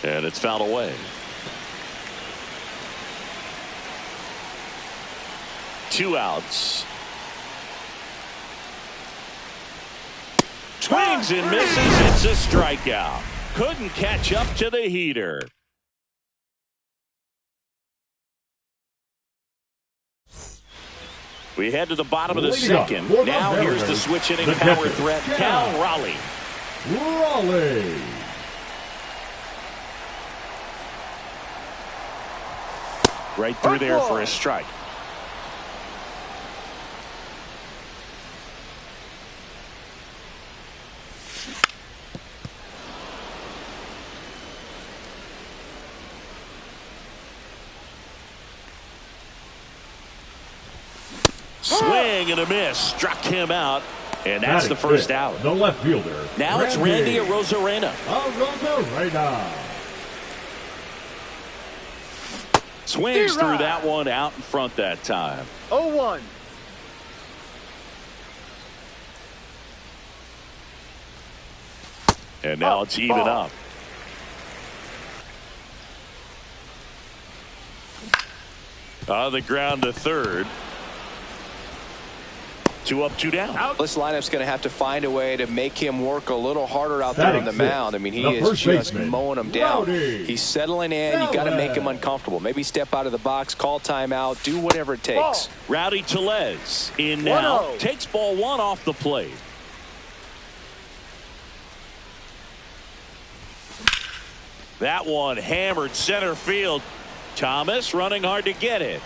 And it's fouled away. 2 outs. Swings and misses. It's a strikeout. Couldn't catch up to the heater. We head to the bottom of the second. Now here's the switch inning power threat, Cal Raleigh. Right through there for a strike. Swing and a miss. Struck him out. And that's the first out. The left fielder. Now it's Randy Arozarena. Swings through that one out in front that time. 0-1. And now it's even up. On the ground to third. 2 up, 2 down. This lineup's going to have to find a way to make him work a little harder out there on the mound. I mean, he is just mowing him down. He's settling in. You got to make him uncomfortable. Maybe step out of the box, call timeout, do whatever it takes. Rowdy Tellez in now. Takes ball one off the plate. That one hammered center field. Thomas running hard to get it.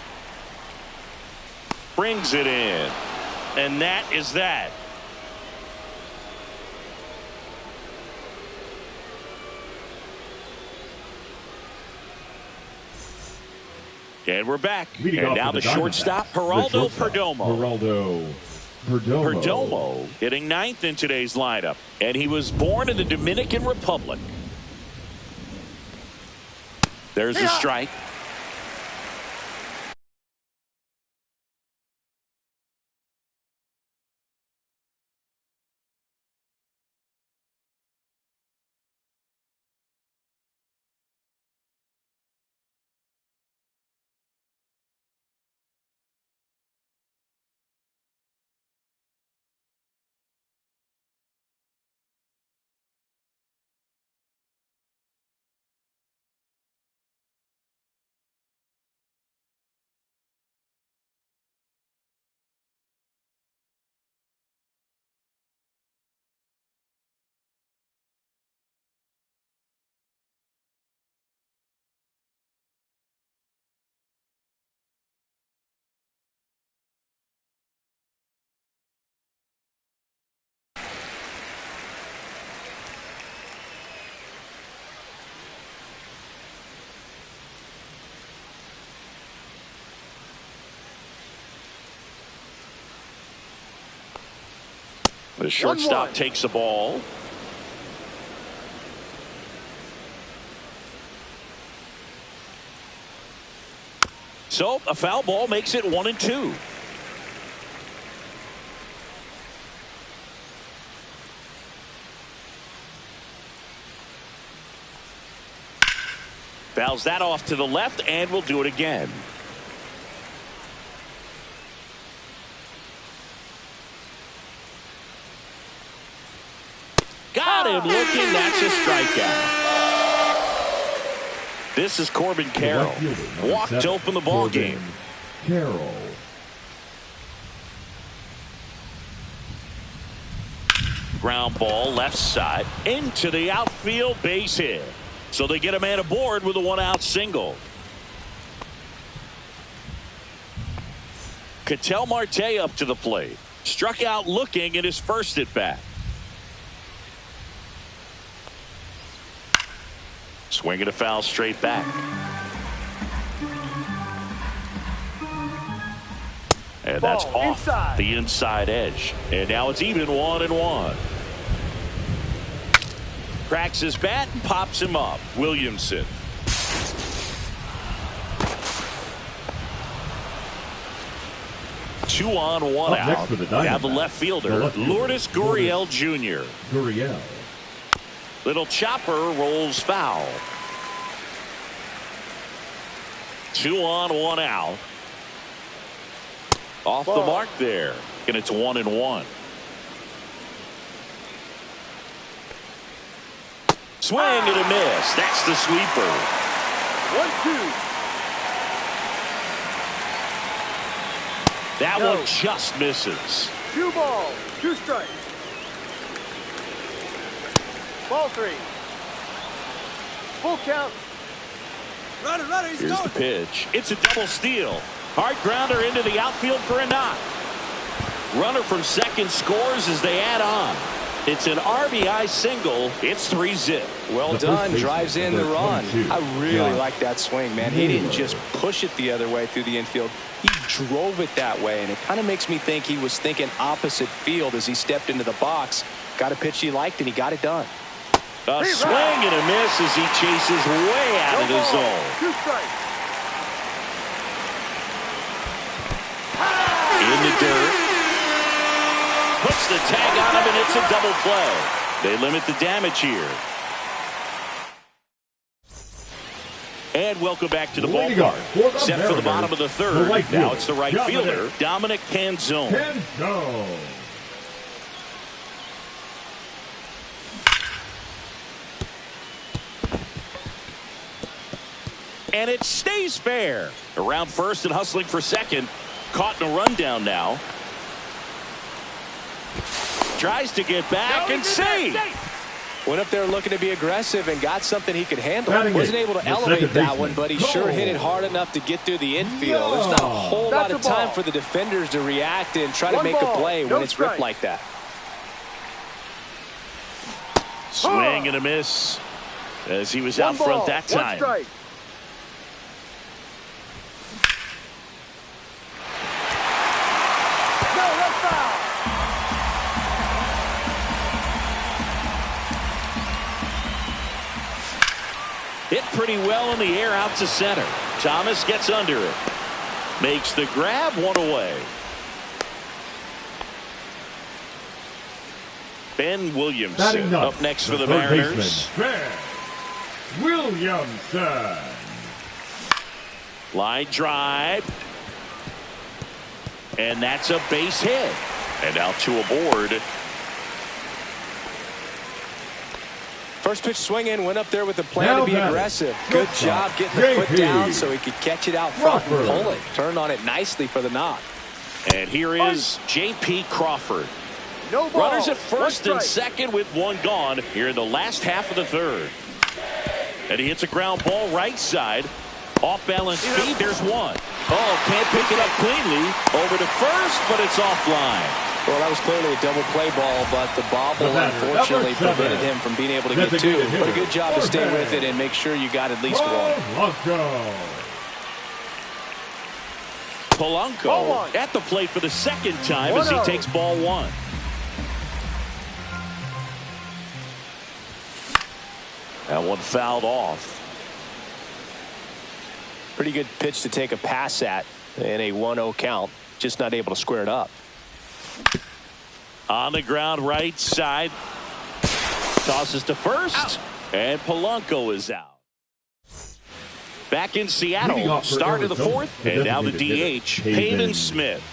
Brings it in. And that is that. And we're back. And now the shortstop, Geraldo Perdomo. Perdomo hitting ninth in today's lineup. And he was born in the Dominican Republic. There's a strike. The shortstop 1-1. takes the ball. So a foul ball makes it 1-2. Fouls that off to the left, and we'll do it again. Got him looking. That's a strikeout. This is Corbin Carroll. Walked to open the ball game. Carroll. Ground ball left side into the outfield, base hit. So they get a man aboard with a 1-out single. Ketel Marte up to the plate. Struck out looking in his first at bat. Swinging a foul straight back. And that's Ball off inside. the inside edge. And now it's even 1-1. Cracks his bat and pops him up. Williamson. Two on, one Up next out. for the We have the Diamondbacks, left fielder, the left fielder, Lourdes Gurriel Jr. Gurriel. Little chopper rolls foul. 2 on, 1 out. Off the mark there. And it's 1-1. Swing and a miss. That's the sweeper. 1-2. That No. one just misses. 2 balls, 2 strikes. Ball 3. Full count. Runner, he's Here's the pitch. It's a double steal. Hard grounder into the outfield for a knock. Runner from second scores as they add on. It's an RBI single. It's 3-zip. Well done. Drives in the run. I really like that swing, man. He didn't just push it the other way through the infield. He drove it that way, and it kind of makes me think he was thinking opposite field as he stepped into the box. Got a pitch he liked, and he got it done. A swing and a miss as he chases way out of the zone. 2 strikes. In the dirt. Puts the tag on him, and it's a double play. They limit the damage here. And welcome back to the ballpark. Set for the bottom of the third. Now it's the right fielder, Dominic Canzone. And it stays fair. Around first and hustling for second. Caught in a rundown now. Tries to get back and safe. Went up there looking to be aggressive and got something he could handle. Batting Wasn't it, able to the elevate second that baseman, one, but he sure hit it hard enough to get through the infield. There's not a whole lot of time for the defenders to react and try to make a play when it's ripped like that. Swing and a miss as he was out front that time. Hit pretty well in the air out to center. Thomas gets under it. Makes the grab, 1 away. Ben Williamson up next for the Mariners. Ben Williamson. Line drive. And that's a base hit. And now 2 aboard. First pitch swinging, went up there with a plan to be aggressive. Good job getting the foot down so he could catch it out front and pull it. Turned on it nicely for the knock. And here is J.P. Crawford. Runners at first and second with 1 gone here in the last half of the third. And he hits a ground ball right side. Off balance feet, there's 1. Oh, can't pick it up cleanly. Over to first, but it's offline. Well, that was clearly a double play ball, but the bobble unfortunately prevented him from being able to get 2. But a good job to stay with it and make sure you got at least 1. Polanco at the plate for the second time as he takes ball 1. That one fouled off. Pretty good pitch to take a pass at in a 1-0 count. Just not able to square it up. On the ground, right side. Tosses to first. And Polanco is out. Back in Seattle. Start of the fourth. And now the DH, Pavin Smith.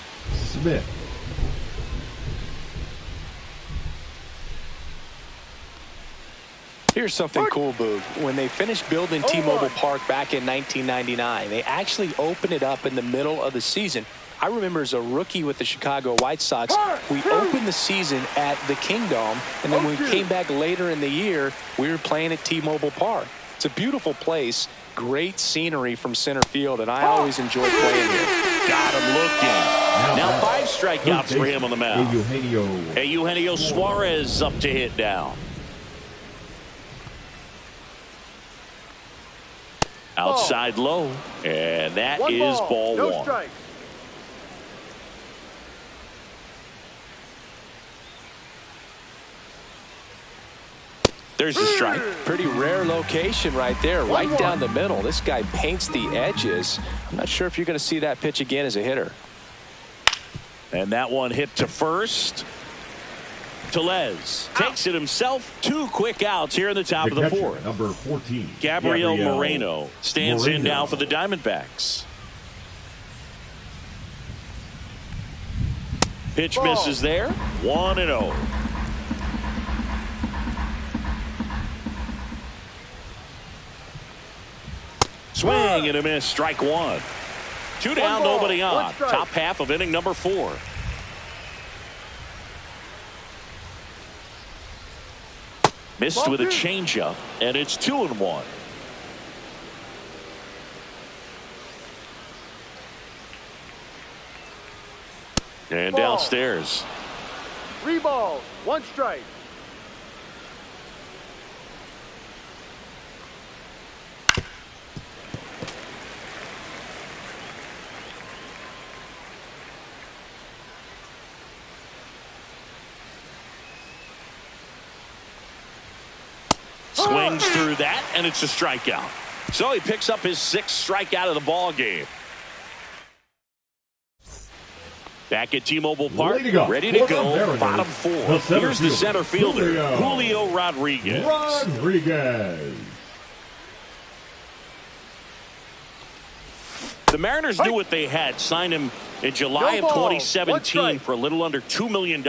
Here's something cool, Boog. When they finished building T-Mobile Park back in 1999, they actually opened it up in the middle of the season. I remember as a rookie with the Chicago White Sox, we opened the season at the Kingdom, and then when we came back later in the year, we were playing at T-Mobile Park. It's a beautiful place, great scenery from center field, and I always enjoy playing here. Got him looking. Now 5 strikeouts for him on the mound. Eugenio Suarez up to hit now. Outside low, and that is ball no 1. Strike. There's the strike. Pretty rare location right there, right down the middle. This guy paints the edges. I'm not sure if you're going to see that pitch again as a hitter. And that one hit to first. Tellez takes it himself. 2 quick outs here in the top of the fourth. Number 14. Gabriel Moreno stands in now for the Diamondbacks. Pitch misses there. 1-0. Swing and a miss. Strike 1. 2 down, nobody on. Top half of inning number 4. Missed with a changeup, and it's 2-1. And downstairs. 3 balls, 1 strike. Swings through that, and it's a strikeout. So he picks up his 6th strikeout of the ball game. Back at T-Mobile Park, ready to go. Bottom 4. Here's the center fielder, Julio Rodriguez. The Mariners knew what they had. Signed him in July of 2017 for a little under $2 million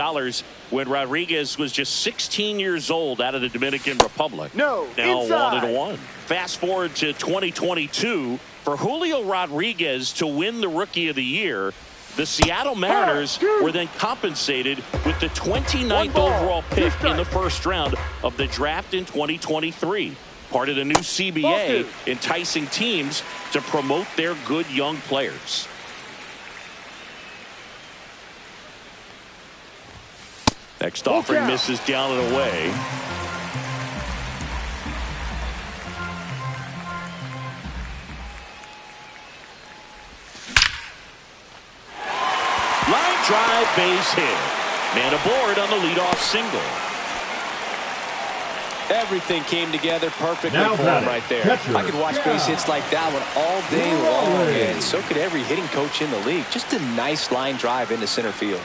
when Rodriguez was just 16 years old out of the Dominican Republic. Now 1-1. Fast forward to 2022. For Julio Rodriguez to win the Rookie of the Year, the Seattle Mariners were then compensated with the 29th overall pick in the first round of the draft in 2023. Part of the new CBA, enticing teams to promote their good young players. Next offering misses down and away. Line drive, base hit. Man aboard on the leadoff single. Everything came together perfectly for him right there. I could watch base hits like that one all day long, and so could every hitting coach in the league. Just a nice line drive into center field.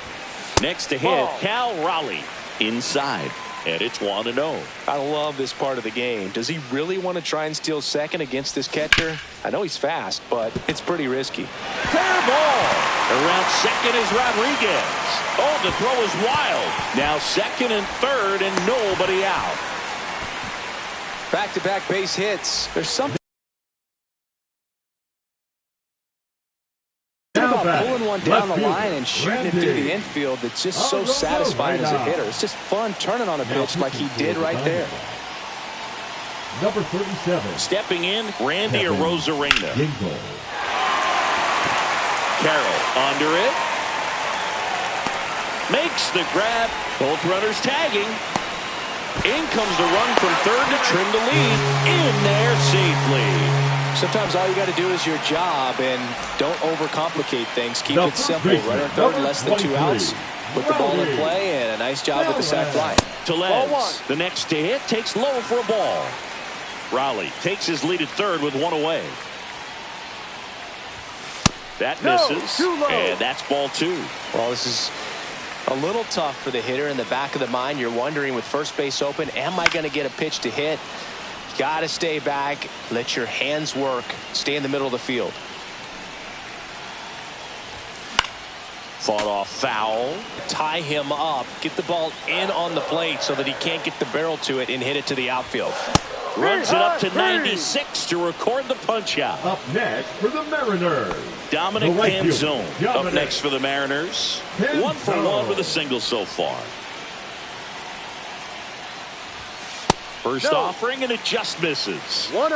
Next to hit, Cal Raleigh inside, and it's 1-0. I love this part of the game. Does he really want to try and steal second against this catcher? I know he's fast, but it's pretty risky. Fair ball. Around second is Rodriguez. Oh, the throw is wild. Now second and third, and nobody out. Back-to-back base hits. There's something about pulling one down the line and shooting it through the infield that's just so satisfying as a hitter. It's just fun turning on a pitch like he did right there. Number 37. Stepping in, Randy Arozarena. Carroll under it. Makes the grab. Both runners tagging. In comes the run from third to trim the lead. In there safely. Sometimes all you got to do is your job and don't overcomplicate things. Keep it simple. Runner third, less than 2 outs. Put the ball in play, and a nice job with the sac fly. Tellez, the next to hit, takes low for a ball. Raleigh takes his lead at third with one away. That misses, and that's ball 2. Well, this is a little tough for the hitter in the back of the mind. You're wondering, with first base open, am I going to get a pitch to hit? You got to stay back, let your hands work, stay in the middle of the field. Fought off foul. Tie him up, get the ball in on the plate so that he can't get the barrel to it and hit it to the outfield. Runs it up to 96 to record the punch out. Up next for the Mariners, Dominic Canzone up next for the Mariners. 1 for 1 with a single so far. First offering, and it just misses. 1-0.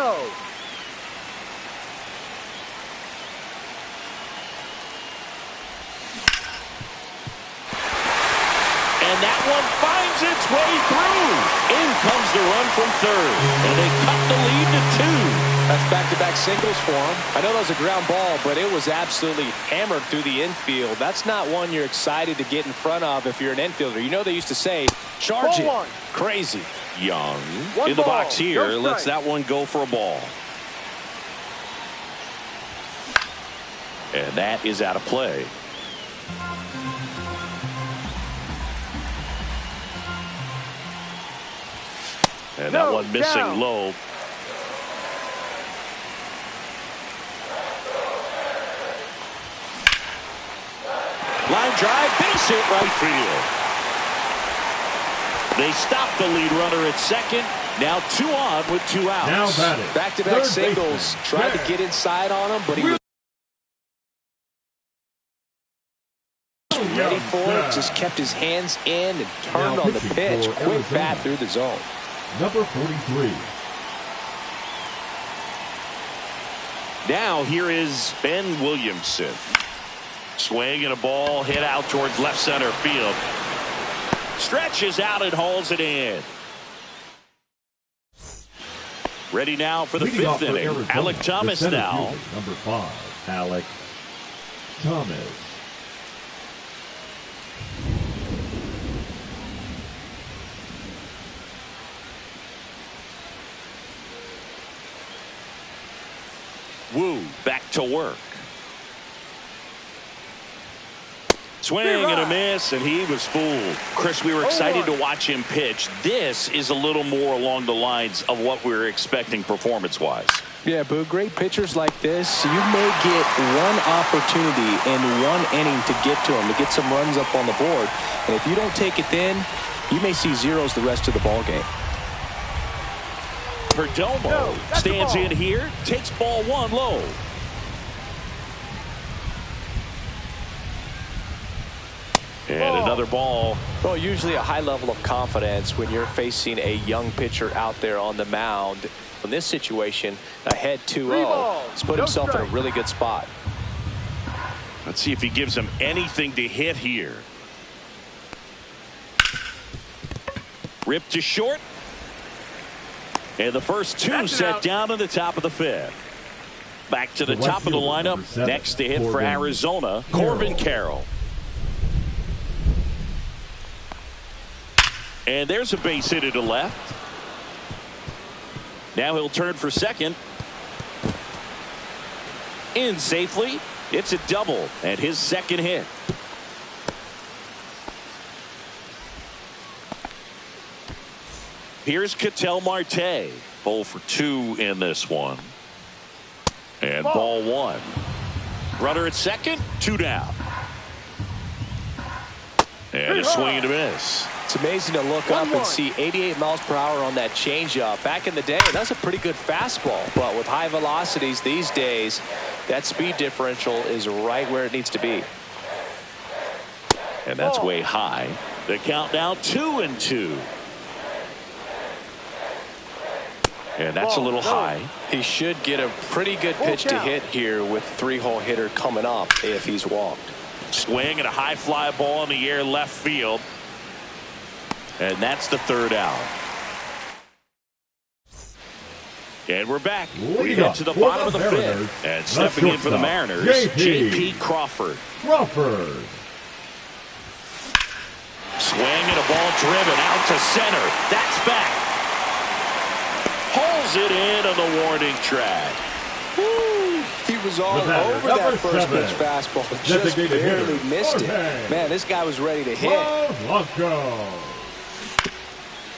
And that one finds its way through. In comes the run from third, and they cut the lead to 2. That's back-to-back singles for him. I know that was a ground ball, but it was absolutely hammered through the infield. That's not one you're excited to get in front of if you're an infielder. You know they used to say, charge it. Crazy. Young in the box here, lets that one go for a ball. And that is out of play. And that one missing low. Line drive, base hit right field. They stop the lead runner at second. Now 2 on with 2 outs. Now batting. Back-to-back singles. Tried to get inside on him, but he was ready for it. Just kept his hands in and turned on the pitch. Quick bat through the zone. Number 43. Now here is Ben Williamson. Swing and a ball hit out towards left center field. Stretches out and hauls it in. Ready now for the 5th inning. Arizona, Alec Thomas now. Number 5, Alec Thomas. Wu back to work. Swing and a miss, and he was fooled. Chris, we were excited to watch him pitch. This is a little more along the lines of what we were expecting performance-wise. Yeah, Boo, great pitchers like this, you may get one opportunity in one inning to get to him, to get some runs up on the board. And if you don't take it then, you may see zeros the rest of the ball game. Perdomo stands in here, takes ball 1 low. And another ball. Well, usually a high level of confidence when you're facing a young pitcher out there on the mound. In this situation, ahead 2-0. He's put himself in a really good spot. Let's see if he gives him anything to hit here. Ripped to short. And the first 2 set down to the top of the 5th. Back to the top of the lineup. Next to hit for Arizona, Corbin Carroll. And there's a base hit to left. Now he'll turn for second. In safely. It's a double and his second hit. Here's Ketel Marte. 0 for 2 in this one. And ball 1. Runner at second, 2 down. And a swing and a miss. It's amazing to look up and see 88 miles per hour on that changeup. Back in the day, that's a pretty good fastball. But with high velocities these days, that speed differential is right where it needs to be. And that's way high. The count now 2-2. And that's a little high. He should get a pretty good pitch to hit here with 3-hole hitter coming up if he's walked. Swing and a high fly ball in the air left field. And that's the 3rd out. And we're back. We get to the bottom of the 5th. And stepping in for the Mariners, J.P. Crawford. Swing and a ball driven out to center. That's back. Pulls it in on the warning track. Woo! He was all over that first pitch fastball. Just barely missed it. Man, this guy was ready to hit.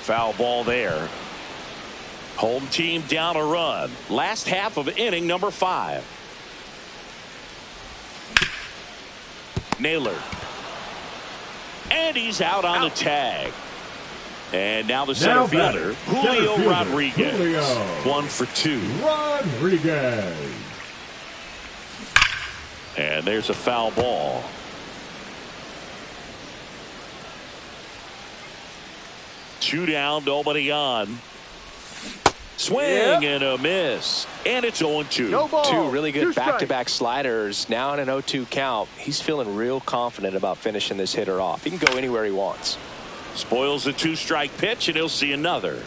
Foul ball there. Home team down a run. Last half of inning number 5. Naylor. And he's out on the tag. And now the center fielder, Julio Rodriguez. 1 for 2. Rodriguez. And there's a foul ball. Two down, nobody on. Swing and a miss. And it's 0-2. No ball. Two really good back-to-back sliders. Now in an 0-2 count. He's feeling real confident about finishing this hitter off. He can go anywhere he wants. Spoils the 2-strike pitch, and he'll see another.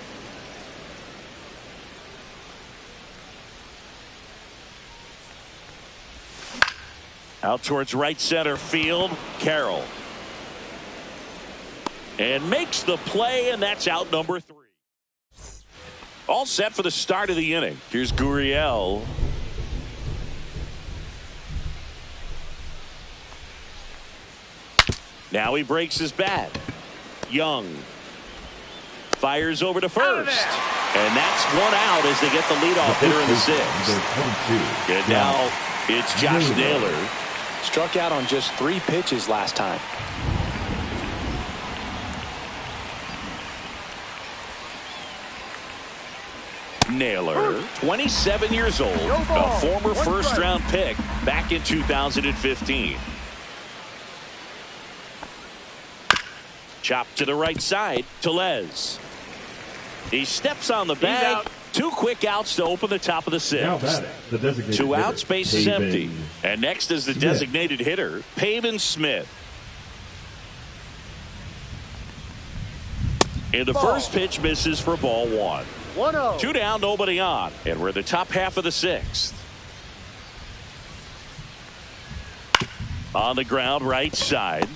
Out towards right center field, Carroll. And makes the play, and that's out number 3. All set for the start of the inning. Here's Gurriel. Now he breaks his bat. Young fires over to first. And that's 1 out as they get the leadoff hitter in the 6th. And now it's Josh Naylor. Struck out on just 3 pitches last time. Naylor, 27 years old, a former first-round pick back in 2015. Chop to the right side, Tellez. He steps on the bag. 2 quick outs to open the top of the 6th. 2 outs, base is empty. And next is the designated hitter, Pavin Smith. And the first pitch misses for ball 1. 1-0. 2 down, nobody on. And we're in the top half of the 6th. On the ground, right side.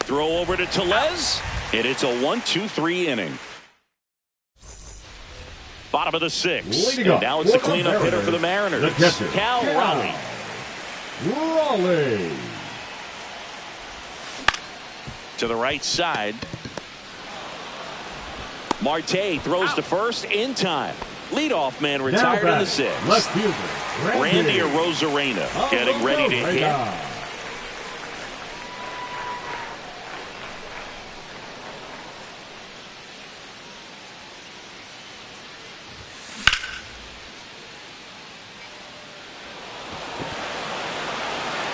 Throw over to Tellez. And it's a 1-2-3 inning. Bottom of the 6th. And now it's the cleanup hitter for the Mariners. Cal Raleigh. To the right side. Marte throws to first in time. Leadoff man retired in the 6th. Left fielder Randy Arozarena getting ready to hit.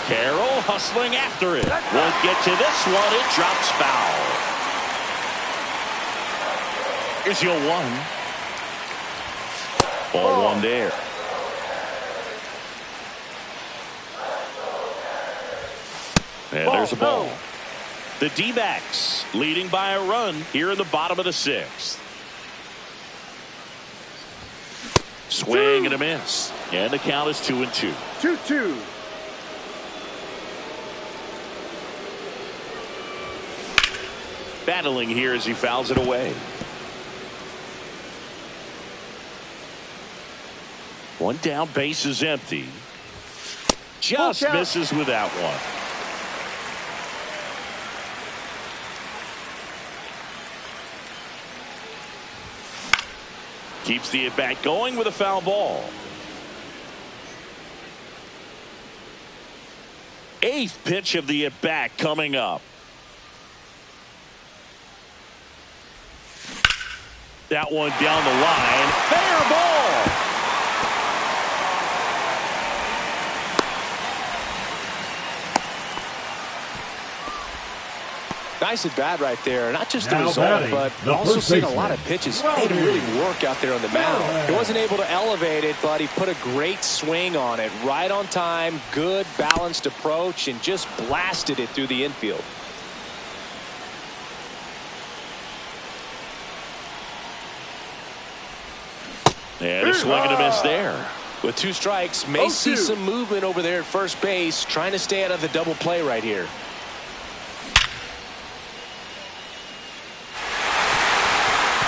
Carroll hustling after it. Won't get to this one. It drops foul. Here's your 1. Ball 1 there. And there's a ball. The D-backs leading by a run here in the bottom of the 6th. Swing and a miss. And the count is 2-2. 2-2. Battling here as he fouls it away. 1 down, base is empty. Just misses with that one. Keeps the at-bat going with a foul ball. 8th pitch of the at-bat coming up. That one down the line. Fair ball. Nice at bat right there. Not just the result, but also seeing a lot of pitches. Made him really work out there on the mound. He wasn't able to elevate it, but he put a great swing on it. Right on time, good balanced approach, and just blasted it through the infield. And a swing and a miss there. With 2 strikes, may see some movement over there at first base, trying to stay out of the double play right here.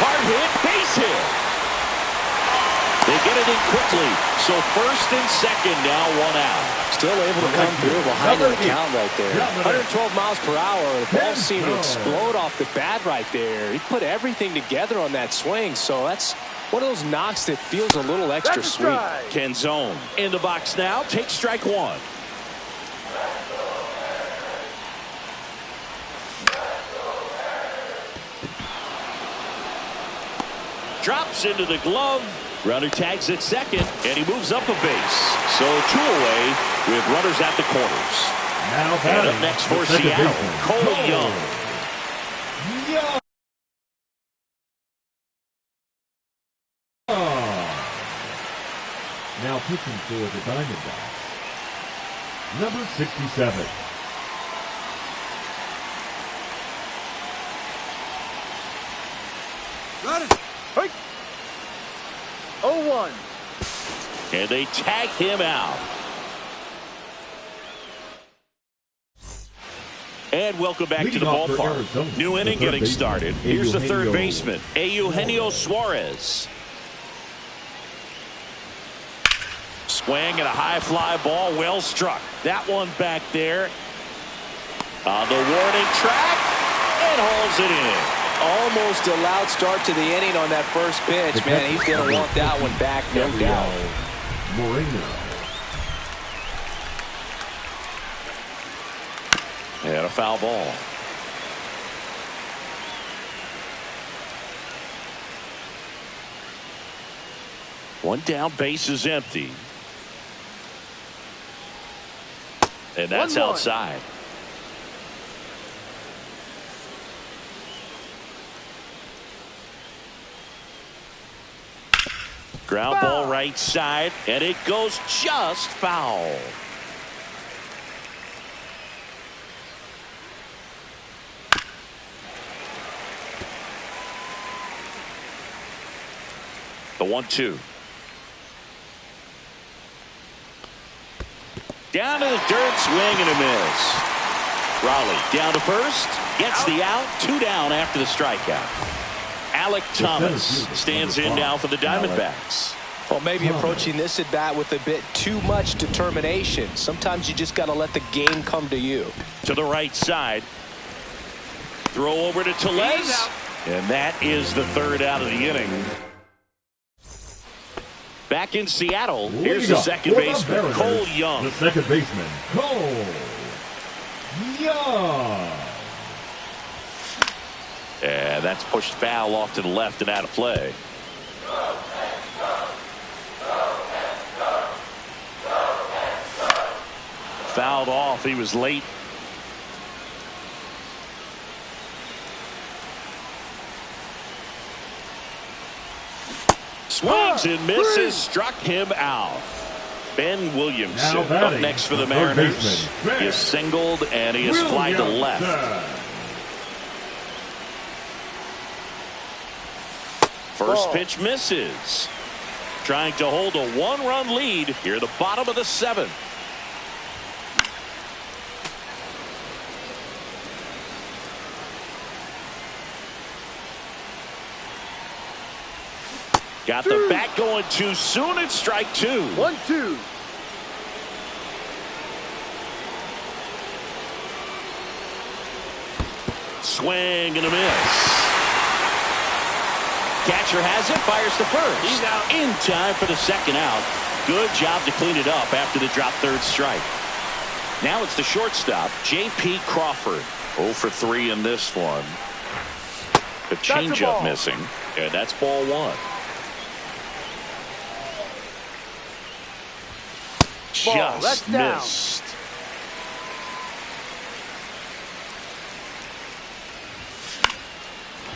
Hard hit, base hit. get it in quickly. So first and second, now one out. Still able to come through behind the count right there. 112 miles per hour. The ball seemed to explode off the bat right there. He put everything together on that swing. So that's one of those knocks that feels a little extra sweet. Can zone. In the box now. Take strike one. Drops into the glove. Runner tags at second, and he moves up a base. So two away with runners at the corners. Now and up next for Seattle, Cole Young. Now pitching for the Diamondbacks, number 67. Got it. Hey. 0-1. And they tag him out. And welcome back to the ballpark. New inning getting started. Here's the third baseman, Eugenio Suarez. Swing and a high fly ball, well struck. That one back there on the warning track and hauls it in. Almost a loud start to the inning on that first pitch. Man, he's going to want that one back, no doubt. And a foul ball. One down, base is empty. And that's outside. Ground ball right side, and it goes just foul. The 1-2. Down to the dirt, swing and a miss. Raleigh down to first, gets the out, 2 down after the strikeout. Alec Thomas stands in now for the Diamondbacks. Well, maybe approaching this at bat with a bit too much determination. Sometimes you just got to let the game come to you. To the right side. Throw over to Tellez. And that is the third out of the inning. Back in Seattle, here's the second baseman, Cole Young. The second baseman, Cole Young. And that's pushed foul off to the left and out of play. Fouled off. He was late. Swings and misses. Struck him out. Ben Williamson up next for the Mariners. He is singled and he is flied to left. First pitch misses. Trying to hold a 1-run lead here at the bottom of the 7th. Got the bat going too soon. It's strike 2. 1-2. Swing and a miss. Catcher has it, fires to first. He's out in time for the second out. Good job to clean it up after the drop third strike. Now it's the shortstop, J.P. Crawford. 0 for 3 in this one. The changeup missing, and that's ball 1. Just missed.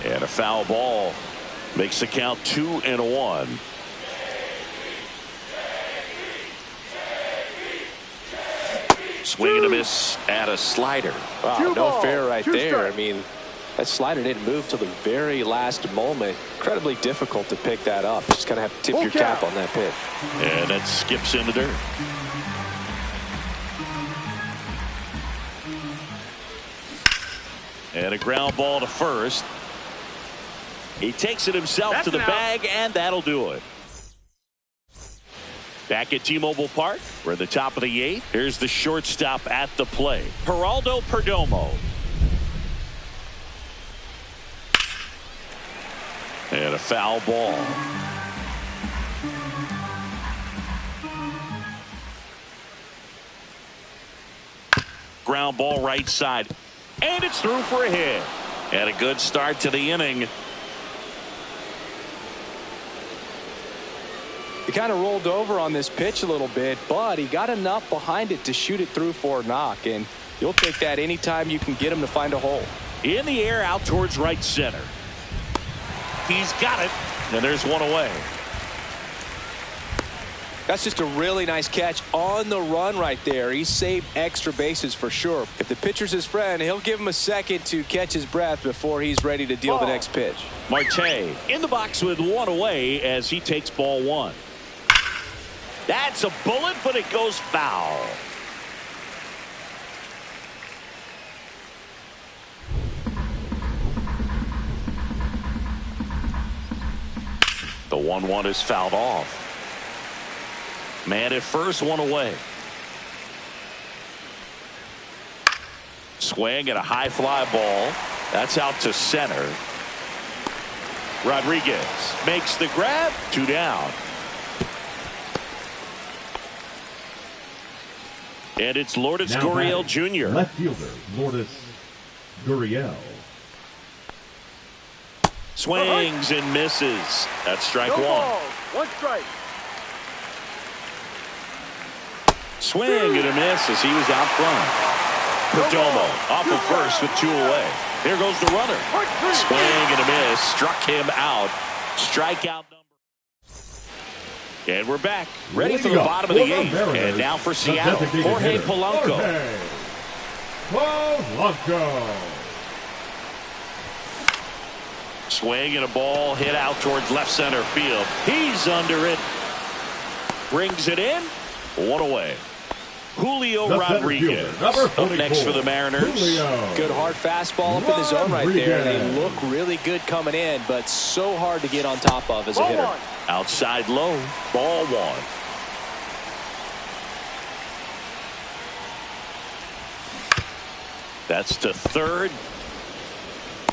And a foul ball. Makes the count 2-1. Swing and a miss at a slider. Wow, no fair right there. I mean, that slider didn't move till the very last moment. Incredibly difficult to pick that up. Just kind of have to tip your cap on that pitch. And that skips in the dirt. And a ground ball to first. He takes it himself to the bag, and that'll do it. Back at T-Mobile Park, we're at the top of the 8th. Here's the shortstop at the plate, Geraldo Perdomo. And a foul ball. Ground ball right side. And it's through for a hit. And a good start to the inning. He kind of rolled over on this pitch a little bit, but he got enough behind it to shoot it through for a knock, and you'll take that anytime you can get him to find a hole. In the air out towards right center. He's got it, and there's one away. That's just a really nice catch on the run right there. He saved extra bases for sure. If the pitcher's his friend, he'll give him a second to catch his breath before he's ready to deal the next pitch. Marte in the box with one away as he takes ball 1. That's a bullet, but it goes foul. The 1-1 is fouled off. Man at first, one away. Swing and a high fly ball. That's out to center. Rodriguez makes the grab. 2 down. And it's Lourdes Gurriel Jr. Left fielder, Lourdes Gurriel. Swings and misses. That's strike 1. Ball. 1 strike. Swing and a miss as he was out front. Perdomo off of first with 2 away. There goes the runner. Swing and a miss. Struck him out. Strikeout number. And we're back. Ready for the bottom of the 8th. And now for Seattle, Jorge Polanco. Swing and a ball hit out towards left center field. He's under it. Brings it in. 1 away. Julio Rodriguez up next for the Mariners. Good hard fastball up in the zone right there. They look really good coming in, but so hard to get on top of as a hitter. Outside low. Ball 1. That's to third.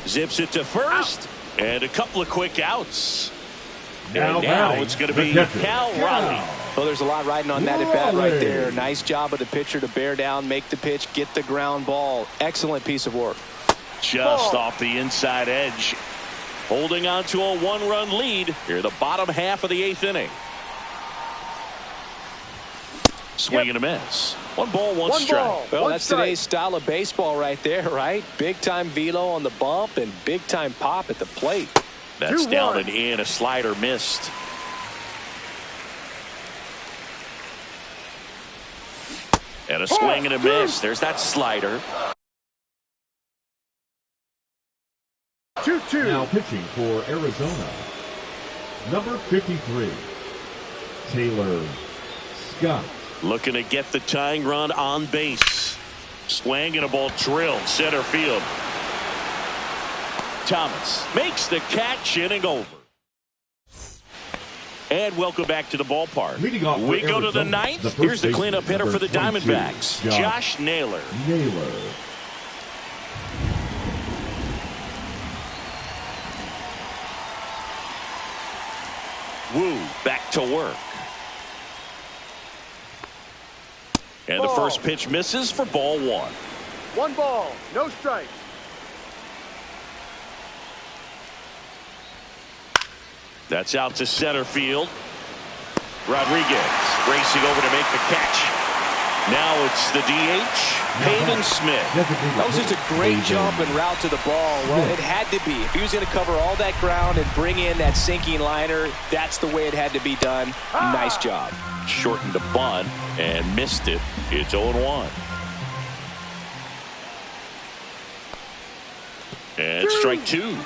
Zips it to first. And a couple of quick outs. And now it's going to be Cal Raleigh. Well, there's a lot riding on that at bat right there. Nice job of the pitcher to bear down, make the pitch, get the ground ball. Excellent piece of work. Just off the inside edge. Holding on to a 1-run lead here, the bottom half of the 8th inning. Swing and a miss. 1 ball, 1 strike. Well, that's today's style of baseball right there, right? Big time velo on the bump and big time pop at the plate. That's down and in. A slider missed. And a swing and a miss. There's that slider. 2-2. Now pitching for Arizona, number 53, Taylor Scott. Looking to get the tying run on base. Swing and a ball drilled center field. Thomas makes the catch, inning over. And welcome back to the ballpark. We go to the 9th. Here's the cleanup hitter for the Diamondbacks, Josh Naylor. Wu back to work. And the first pitch misses for ball 1. 1 ball, no strike. That's out to center field. Rodriguez racing over to make the catch. Now it's the DH, Pavin Smith. That was just a great jump and route to the ball. Well, it had to be. If he was going to cover all that ground and bring in that sinking liner, that's the way it had to be done. Nice job. Shortened the bunt and missed it. It's 0-1. And strike 2.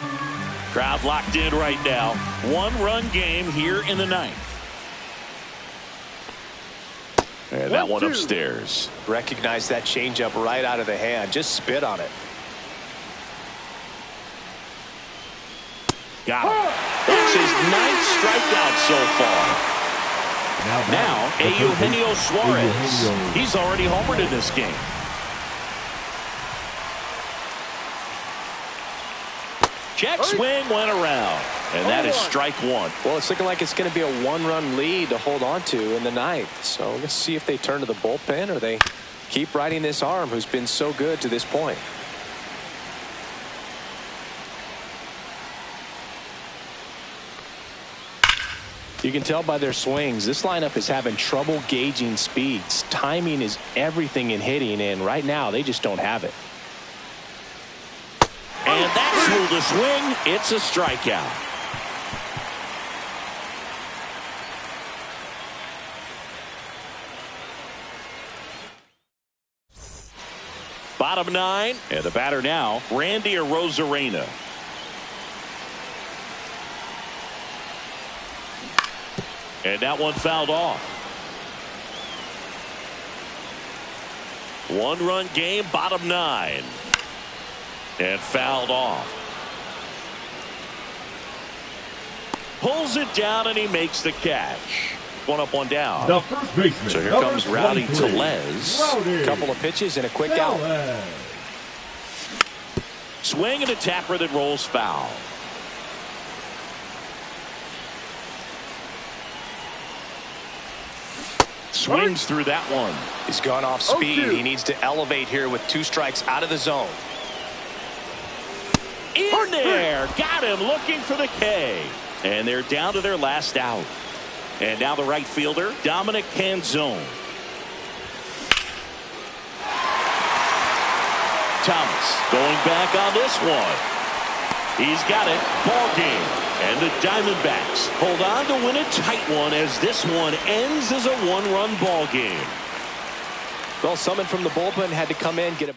Crowd locked in right now. 1-run game here in the 9th. And that one upstairs. Recognize that changeup right out of the hand. Just spit on it. Got him. That's his 9th strikeout so far. Now, Eugenio Suarez. He's already homered in this game. Check swing went around. And that is strike one. Well, it's looking like it's going to be a one-run lead to hold on to in the ninth. So let's see if they turn to the bullpen or they keep riding this arm who's been so good to this point. You can tell by their swings, this lineup is having trouble gauging speeds. Timing is everything in hitting, and right now they just don't have it. And that's ruled a swing. It's a strikeout. Bottom nine, and the batter now, Randy Arozarena. And that one fouled off. One-run game, bottom nine. And fouled off. Pulls it down, and he makes the catch. One up, one down. The first baseman. So here comes Rowdy Tellez. A couple of pitches and a quick out. Swing and a tapper that rolls foul. Swings through that one. He's gone off speed. He needs to elevate here with 2 strikes out of the zone. In there. Got him looking for the K. And they're down to their last out. And now the right fielder, Dominic Canzone. Thomas going back on this one. He's got it. Ball game. And the Diamondbacks hold on to win a tight one as this one ends as a one-run ball game. Well, someone from the bullpen had to come in, get a